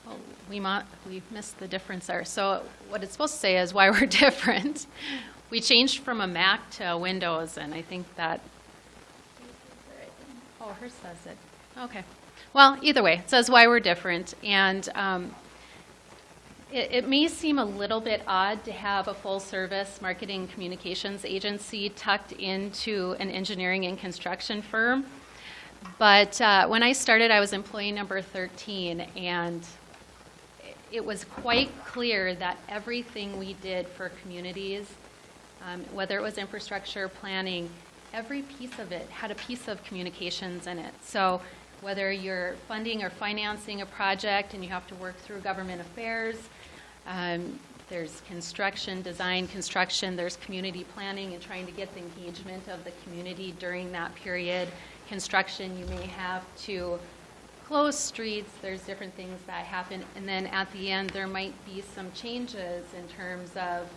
Oh, we missed the difference there. So what it's supposed to say is why we're different. We changed from a Mac to a Windows, and I think that, oh, hers says it. Okay. Well, either way, it says why we're different. And it may seem a little bit odd to have a full-service marketing communications agency tucked into an engineering and construction firm. But when I started, I was employee number 13, and it was quite clear that everything we did for communities, whether it was infrastructure, planning, every piece of it had a piece of communications in it. So whether you're funding or financing a project and you have to work through government affairs, there's construction, design, construction, there's community planning and trying to get the engagement of the community during that period. Construction, you may have to close streets, there's different things that happen, and then at the end there might be some changes in terms of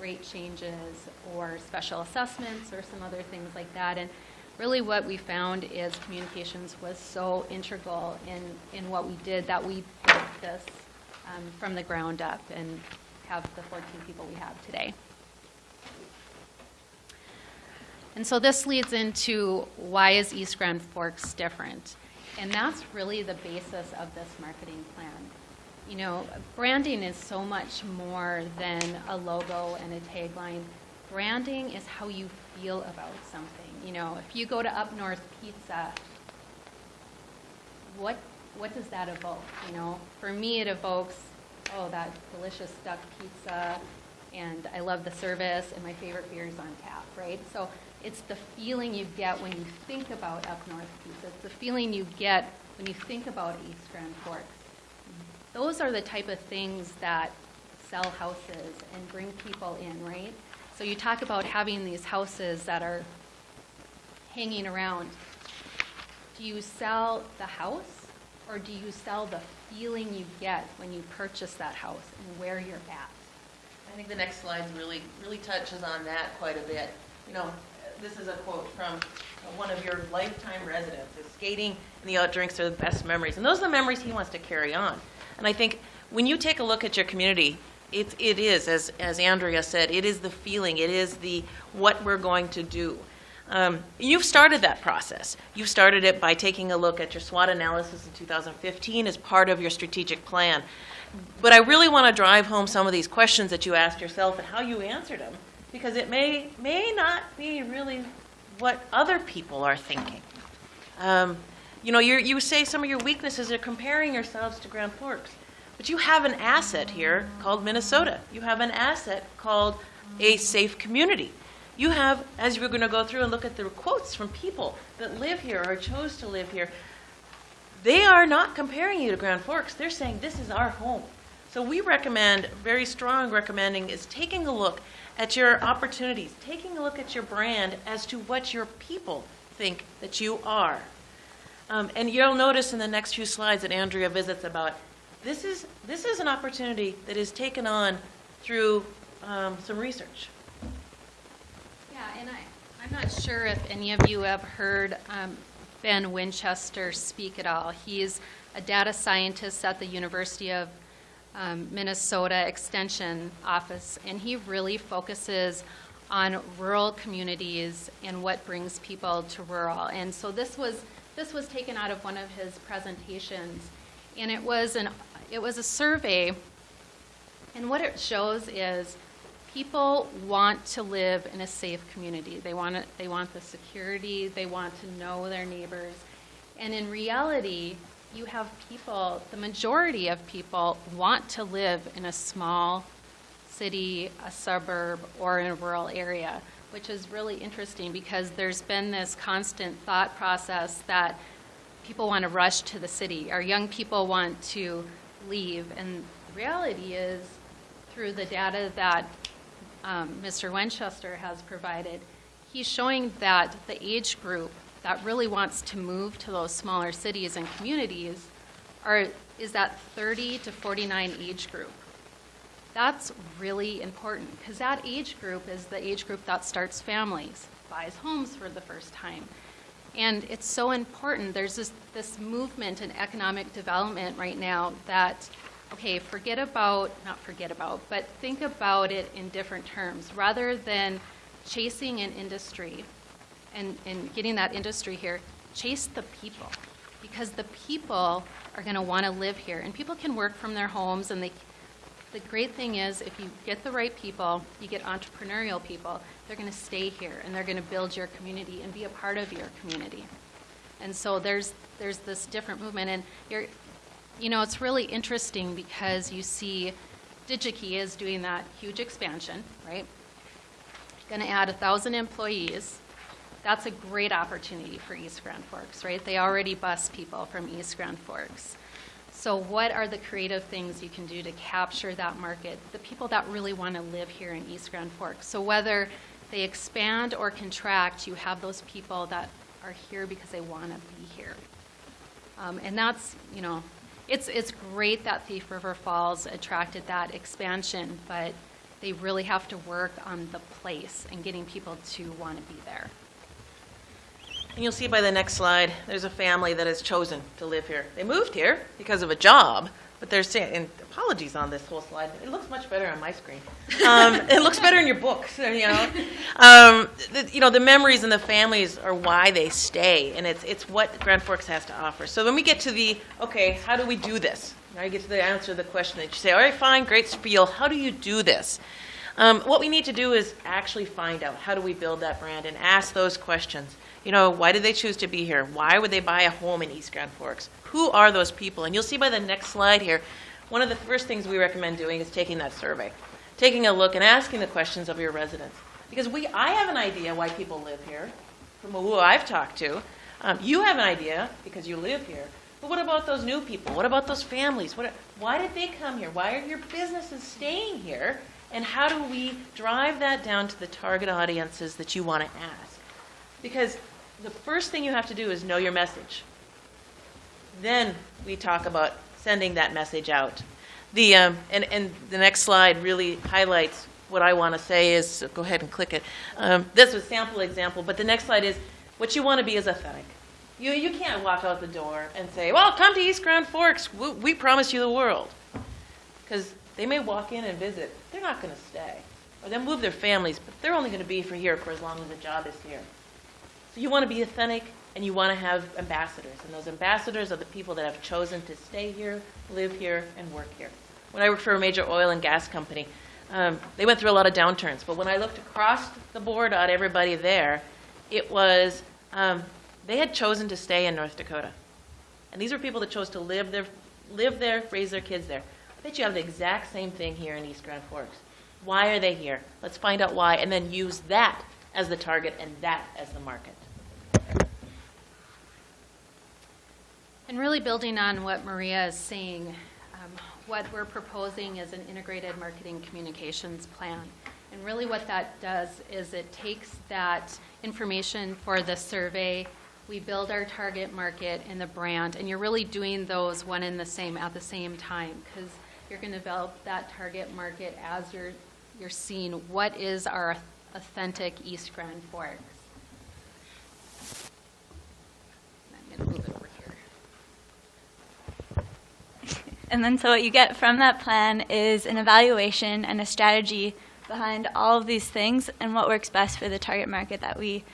rate changes or special assessments or some other things like that. And really what we found is communications was so integral in what we did that we built this from the ground up and have the 14 people we have today. And so this leads into why is East Grand Forks different? And that's really the basis of this marketing plan. You know, branding is so much more than a logo and a tagline. Branding is how you feel about something. You know, if you go to Up North Pizza, what does that evoke? You know, for me it evokes, oh, that delicious stuffed pizza, and I love the service, and my favorite beer is on tap, right? So it's the feeling you get when you think about Up North Pizza. It's the feeling you get when you think about East Grand Forks. Those are the type of things that sell houses and bring people in, right? So you talk about having these houses that are hanging around. Do you sell the house, or do you sell the feeling you get when you purchase that house and where you're at? I think the next slide really touches on that quite a bit. You know, this is a quote from one of your lifetime residents. Skating and the out drinks are the best memories. And those are the memories he wants to carry on. And I think when you take a look at your community, it is, as Andrea said, it is the feeling, it is the what we're going to do. You've started that process. You've started it by taking a look at your SWOT analysis in 2015 as part of your strategic plan. But I really want to drive home some of these questions that you asked yourself and how you answered them, because it may not be really what other people are thinking. You know, you say some of your weaknesses are comparing yourselves to Grand Forks, but you have an asset here called Minnesota. You have an asset called a safe community. You have, as we're going to go through and look at the quotes from people that live here or chose to live here, they are not comparing you to Grand Forks. They're saying this is our home. So we recommend, very strong recommending, is taking a look at your opportunities, taking a look at your brand as to what your people think that you are. And you'll notice in the next few slides that Andrea visits about, this is an opportunity that is taken on through some research. Yeah, and I'm not sure if any of you have heard Ben Winchester speak at all. He's a data scientist at the University of Minnesota Extension Office, and he really focuses on rural communities and what brings people to rural. And so this was taken out of one of his presentations, and it was a survey, and what it shows is people want to live in a safe community. They want the security, they want to know their neighbors. And in reality, you have people, the majority of people want to live in a small city, a suburb, or in a rural area, which is really interesting because there's been this constant thought process that people want to rush to the city, or young people want to leave. And the reality is, through the data that Mr. Winchester has provided, he's showing that the age group that really wants to move to those smaller cities and communities is that 30 to 49 age group. That's really important because that age group is the age group that starts families, buys homes for the first time. And it's so important. There's this movement in economic development right now that, okay, think about it in different terms. Rather than chasing an industry and getting that industry here, chase the people, because the people are going to want to live here. And people can work from their homes, and the great thing is if you get the right people, you get entrepreneurial people, they're going to stay here, and they're going to build your community and be a part of your community. And so there's this different movement, and it's really interesting because you see DigiKey is doing that huge expansion, right? Going to add 1,000 employees. That's a great opportunity for East Grand Forks, right? They already bus people from East Grand Forks. So what are the creative things you can do to capture that market, the people that really want to live here in East Grand Forks? So whether they expand or contract, you have those people that are here because they want to be here. And that's, it's great that Thief River Falls attracted that expansion, but they really have to work on the place and getting people to want to be there. And you'll see by the next slide, there's a family that has chosen to live here. They moved here because of a job, but they're saying, and apologies on this whole slide, it looks much better on my screen. It looks better in your books, you know. The memories and the families are why they stay, and it's what Grand Forks has to offer. So when we get to okay, how do we do this? Now you get to the answer to the question that you say, all right, fine, great spiel, how do you do this? What we need to do is actually find out, how do we build that brand, and ask those questions. Why did they choose to be here? Why would they buy a home in East Grand Forks? Who are those people? And you'll see by the next slide here, one of the first things we recommend doing is taking that survey, taking a look and asking the questions of your residents. Because I have an idea why people live here, from who I've talked to. You have an idea because you live here. But what about those new people? What about those families? Why did they come here? Why are your businesses staying here? And how do we drive that down to the target audiences that you want to ask? Because the first thing you have to do is know your message. Then we talk about sending that message out. And the next slide really highlights what I want to say is, so go ahead and click it. This was a sample example, but the next slide is what you want to be is authentic. You can't walk out the door and say, well, come to East Grand Forks. We promise you the world. Because they may walk in and visit. They're not going to stay. Or they'll move their families, but they're only going to be here for as long as the job is here. So you want to be authentic, and you want to have ambassadors. And those ambassadors are the people that have chosen to stay here, live here, and work here. When I worked for a major oil and gas company, they went through a lot of downturns. But when I looked across the board at everybody there, it was they had chosen to stay in North Dakota. And these were people that chose to live there, raise their kids there. I bet you have the exact same thing here in East Grand Forks. Why are they here? Let's find out why, and then use that as the target and that as the market. And really building on what Maria is saying, what we're proposing is an integrated marketing communications plan. And really what that does is it takes that information for the survey, we build our target market and the brand, and you're really doing those one and the same at the same time, because you're going to develop that target market as you're seeing what is our authentic East Grand Forks. I'm going to move it over here. And then so what you get from that plan is an evaluation and a strategy behind all of these things and what works best for the target market that we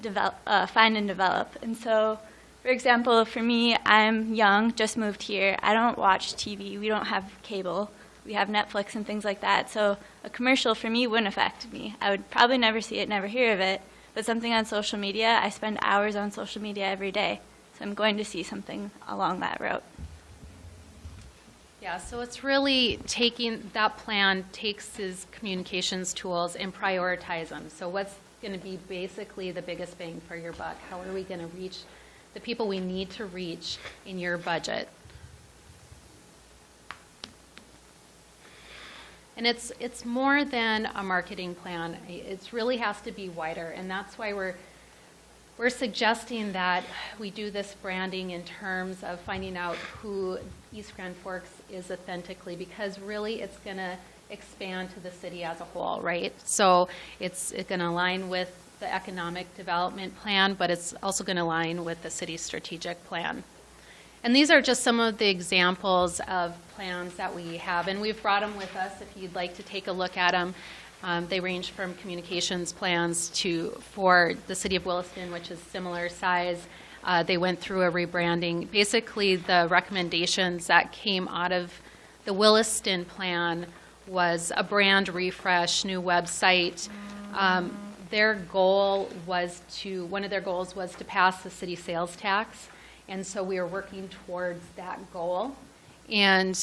find and develop. And so, for example, for me, I'm young, just moved here. I don't watch TV. We don't have cable. We have Netflix and things like that. So a commercial for me wouldn't affect me. I would probably never see it, never hear of it. But something on social media, I spend hours on social media every day. So I'm going to see something along that route. Yeah, so it's really taking that plan, takes his communications tools and prioritize them. So what's going to be basically the biggest bang for your buck? How are we going to reach the people we need to reach in your budget? And it's more than a marketing plan. It really has to be wider, and that's why we're suggesting that we do this branding in terms of finding out who East Grand Forks is authentically, because really it's going to expand to the city as a whole, right? So it's going to align with the economic development plan, but it's also going to align with the city's strategic plan. And these are just some of the examples of plans that we have, and we've brought them with us if you'd like to take a look at them. They range from communications plans for the city of Williston, which is similar size. They went through a rebranding. Basically, the recommendations that came out of the Williston plan was a brand refresh, new website. One of their goals was to pass the city sales tax, and so we are working towards that goal. And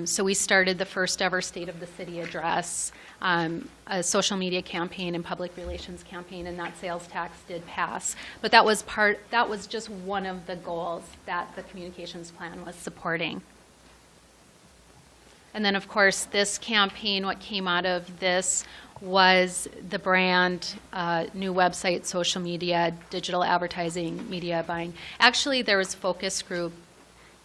so we started the first ever State of the City address, a social media campaign and public relations campaign, and that sales tax did pass. But that was just one of the goals that the communications plan was supporting. And then, of course, this campaign, what came out of this was the brand, new website, social media, digital advertising, media buying. Actually, there was focus group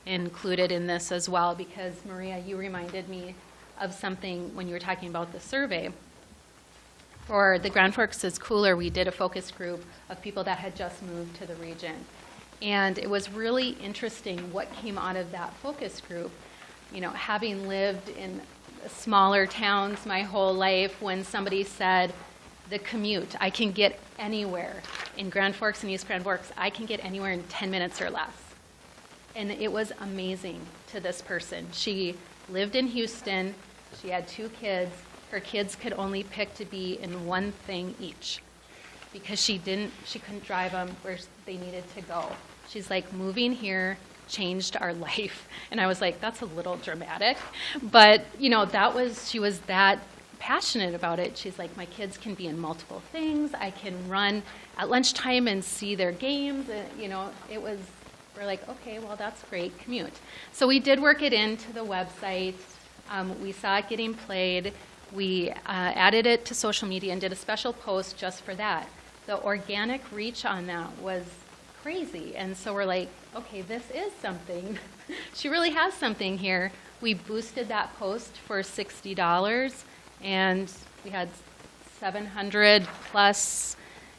included in this as well, because Maria, you reminded me of something when you were talking about the survey. For the Grand Forks is Cooler, we did a focus group of people that had just moved to the region. And it was really interesting what came out of that focus group. having lived in smaller towns my whole life, when somebody said, the commute, I can get anywhere in Grand Forks and East Grand Forks, I can get anywhere in 10 minutes or less. And it was amazing to this person. She lived in Houston. She had 2 kids. Her kids could only pick to be in one thing each because she couldn't drive them where they needed to go. She's like, moving here changed our life. And I was like, that's a little dramatic. But, she was that passionate about it. She's like, my kids can be in multiple things. I can run at lunchtime and see their games. We're like, okay, well, that's great, commute. So we did work it into the website. We saw it getting played. We added it to social media and did a special post just for that. The organic reach on that was crazy. And so we're like, okay, this is something. She really has something here. We boosted that post for $60, and we had 700 plus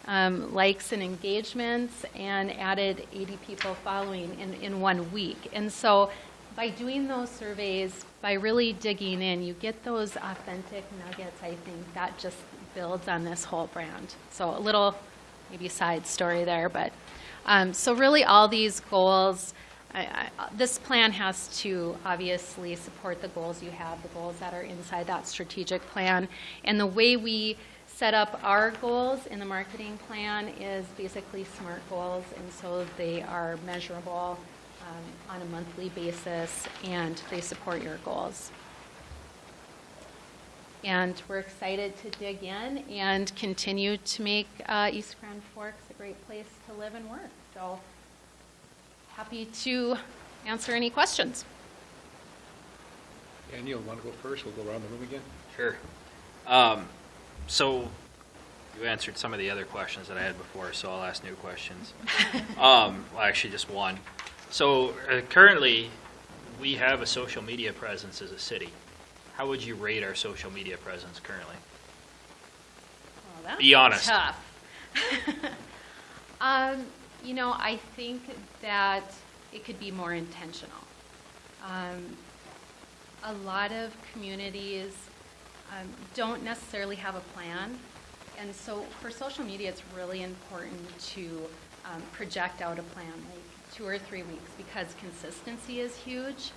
likes and engagements, and added 80 people following in 1 week. And so by doing those surveys, by really digging in, you get those authentic nuggets. I think that just builds on this whole brand. So a little maybe side story there, but so really all these goals, this plan has to obviously support the goals you have, the goals that are inside that strategic plan. And the way we set up our goals in the marketing plan is basically SMART goals, and so they are measurable on a monthly basis, and they support your goals. And we're excited to dig in and continue to make East Grand Forks a great place to live and work. So happy to answer any questions. Daniel, want to go first? We'll go around the room again. Sure. So you answered some of the other questions that I had before, so I'll ask new questions. Well, actually just one. So currently, we have a social media presence as a city. How would you rate our social media presence currently? Well, that's Be honest. Tough. I think that it could be more intentional. A lot of communities don't necessarily have a plan, and so for social media, it's really important to project out a plan, like 2 or 3 weeks, because consistency is huge.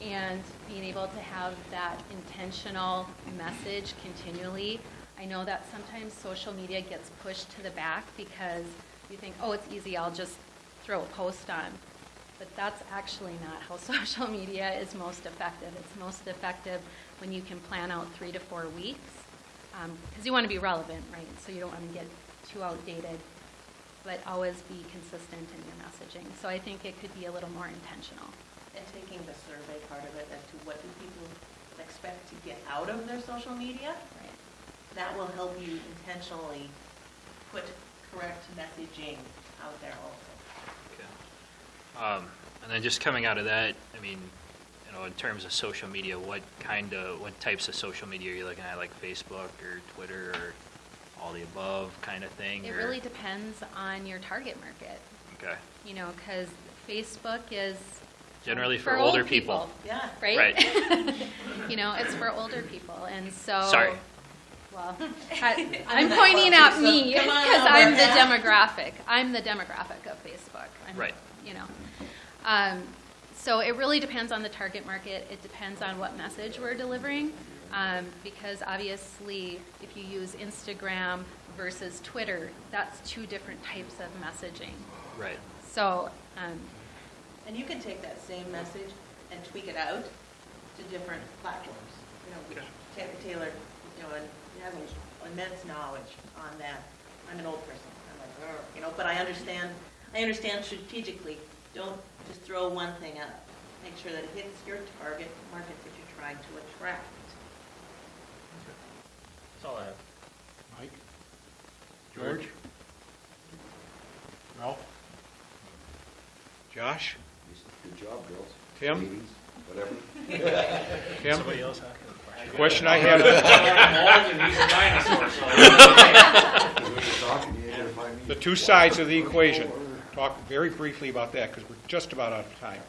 And being able to have that intentional message continually. I know that sometimes social media gets pushed to the back because you think, oh, it's easy, I'll just throw a post on. But that's actually not how social media is most effective. It's most effective when you can plan out 3 to 4 weeks, because you want to be relevant, right? So you don't want to get too outdated, but always be consistent in your messaging. So I think it could be a little more intentional. And taking the survey part of it as to what do people expect to get out of their social media, Right. that will help you intentionally put correct messaging out there also. Okay. And then just coming out of that, I mean, in terms of social media, what types of social media are you looking at, like Facebook or Twitter or all the above kind of thing? It really depends on your target market. Okay. Because Facebook is generally for older old people. Yeah. Right? It's for older people. And so... Sorry. Well, I'm pointing at me Come on because over. I'm the demographic. I'm the demographic of Facebook. Right. So it really depends on the target market. It depends on what message we're delivering. Because obviously, if you use Instagram versus Twitter, that's 2 different types of messaging. Right. So... And you can take that same message and tweak it out to different platforms. Taylor, has immense knowledge on that. I'm an old person. I'm like, but I understand strategically. Don't just throw one thing up. Make sure that it hits your target market that you're trying to attract. That's all I have. Mike? George? Ralph? Josh? Good job, girls. Tim? Ladies, whatever. Tim? Somebody else asking a question? The question I had... The 2 sides of the equation. Talk very briefly about that, because we're just about out of time.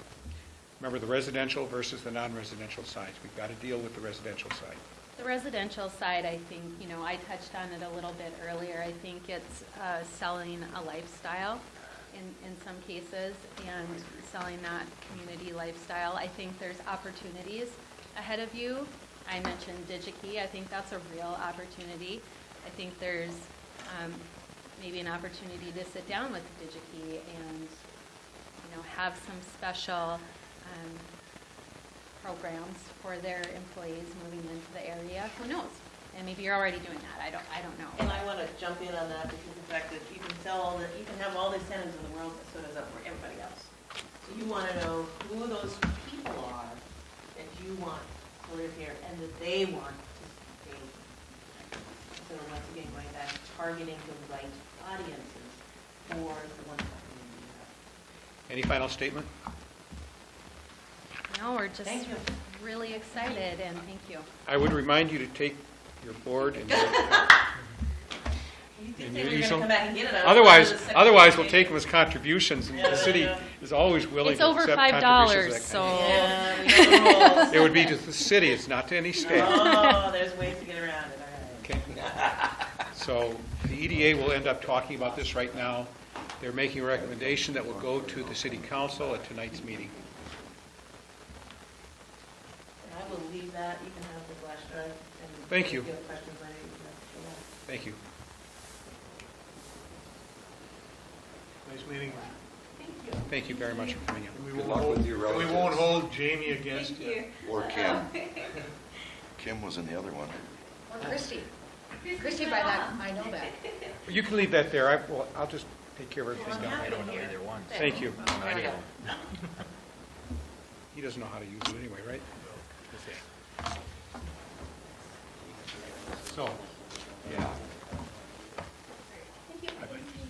Remember the residential versus the non-residential sides. We've got to deal with the residential side. The residential side, I think, I touched on it a little bit earlier. I think it's selling a lifestyle in some cases and selling that community lifestyle. I think there's opportunities ahead of you. I mentioned DigiKey. I think that's a real opportunity. I think there's maybe an opportunity to sit down with DigiKey and have some special programs for their employees moving into the area. Who knows? And maybe you're already doing that. I don't know. And I want to jump in on that because the fact that you can you can have all the incentives in the world, but so does everybody else. So you want to know who those people are that you want to live here and that they want to stay. So once again, going back to targeting the right audiences for the ones that we need. Any final statement? No, we're just really excited, and thank you. I would remind you to take your board and your Come back and get it. Otherwise, we'll take them as contributions, and the city is always willing It's to over accept $5, contributions. so It would be to the city, it's not to any state. Oh, there's ways to get around it, all right. Okay. So the EDA will end up talking about this right now. They're making a recommendation that will go to the city council at tonight's meeting. And I will leave that, you can have the flash drive. And Thank you. If you have questions later, you can ask for that. Thank you. Nice meeting. Thank you very much for coming in. Good luck with your We relatives. won't hold Jamie against Thank you. you. Or Kim. Kim was in the other one. Or Christie. Christie by that, I know that. You can leave that there. I'll just take care of everything down I there. don't know either one. Thank you. I do. He doesn't know how to use it anyway, right? Okay. So, yeah.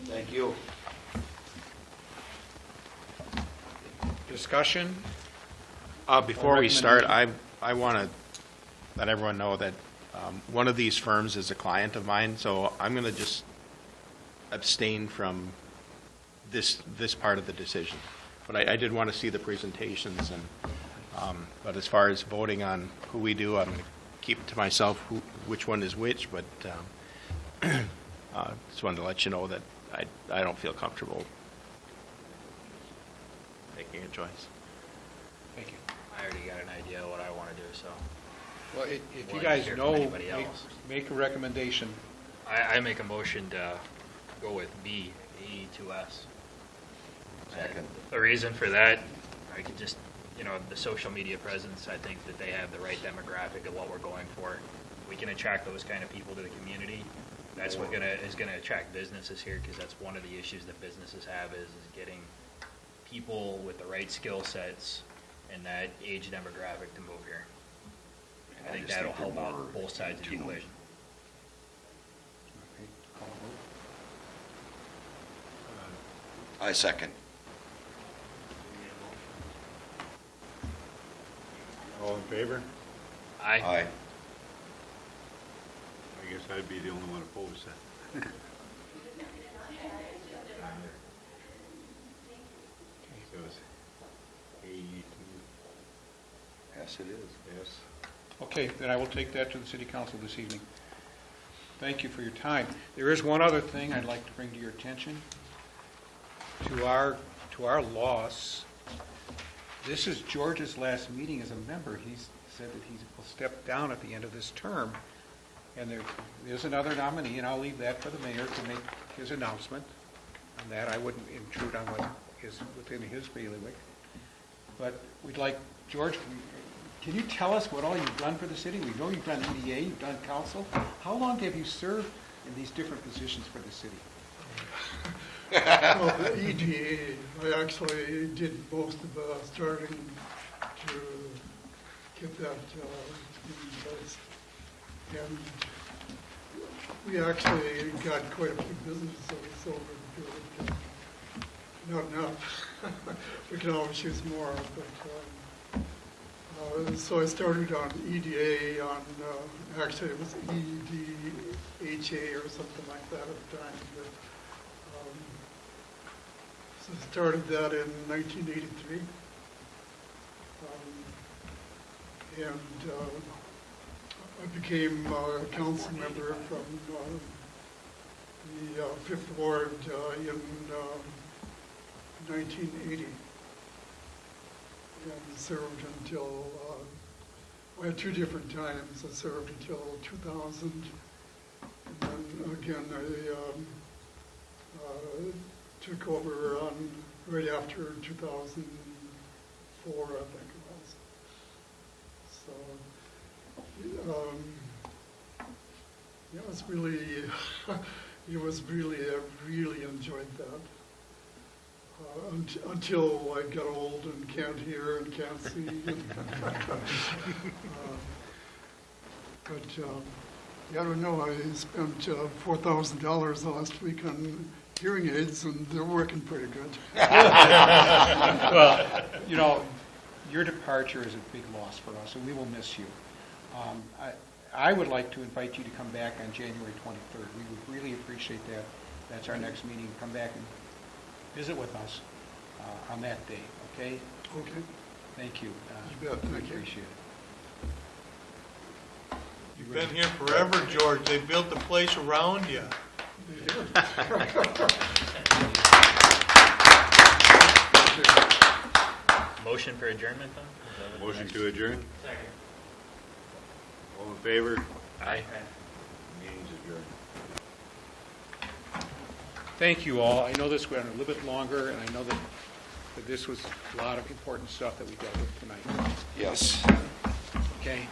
Thank you. Discussion? Before we start, I want to let everyone know that one of these firms is a client of mine, so I'm going to just abstain from this part of the decision. But I did want to see the presentations, and but as far as voting on who we do, I'm going to keep it to myself which one is which, but just wanted to let you know that I don't feel comfortable making a choice. Thank you. I already got an idea what I want to do, so. Well, if you Well, guys hear know, from anybody else. make a recommendation. I make a motion to go with B, AE2S. Second. The reason for that, I could just, the social media presence, I think that they have the right demographic of what we're going for. We can attract those kind of people to the community. That's what is gonna attract businesses here, because that's one of the issues that businesses have is getting people with the right skill sets and that age demographic to move here. I think just that'll think help they're out more both sides of the tuned. equation. Okay, call a vote. I second. All in favor? Aye. Aye. I guess I'd be the only one opposed then. So it's AE2, Yes, it is. yes. Okay, then I will take that to the city council this evening. Thank you for your time. There is one other thing I'd like to bring to your attention. To our loss, this is George's last meeting as a member. He's said that he will step down at the end of this term. And there is another nominee, and I'll leave that for the mayor to make his announcement. On that, I wouldn't intrude on what is within his bailiwick. But we'd like, George, can you tell us what all you've done for the city? We know you've done EDA, you've done council. How long have you served in these different positions for the city? Well, the EDA, I actually did most of starting to get that in place. And we actually got quite a few businesses over the period of time. Not enough. We can always use more, but so I started on EDA on, actually it was EDHA or something like that at the time. But, so I started that in 1983. And I became a council member from the 5th Ward in 1980. And served until, I had 2 different times. I served until 2000. And then again, I took over on right after 2004, I think it was. So, yeah, it was really, I really enjoyed that. Until I got old and can't hear and can't see. Yeah, I don't know, I spent $4,000 last week on hearing aids, and they're working pretty good. Well, you know, your departure is a big loss for us, and we will miss you. I would like to invite you to come back on January 23rd. We would really appreciate that. That's our next meeting. Come back and visit with us on that day, okay? Okay. Thank you. You bet. Thank you. Appreciate it. You've been here forever, George. They built the place around you. They did. Motion for adjournment, then? Motion to adjourn? All in favor? Aye. Meeting's adjourned. Thank you all. I know this went a little bit longer, and I know that this was a lot of important stuff that we dealt with tonight. Yes. Okay?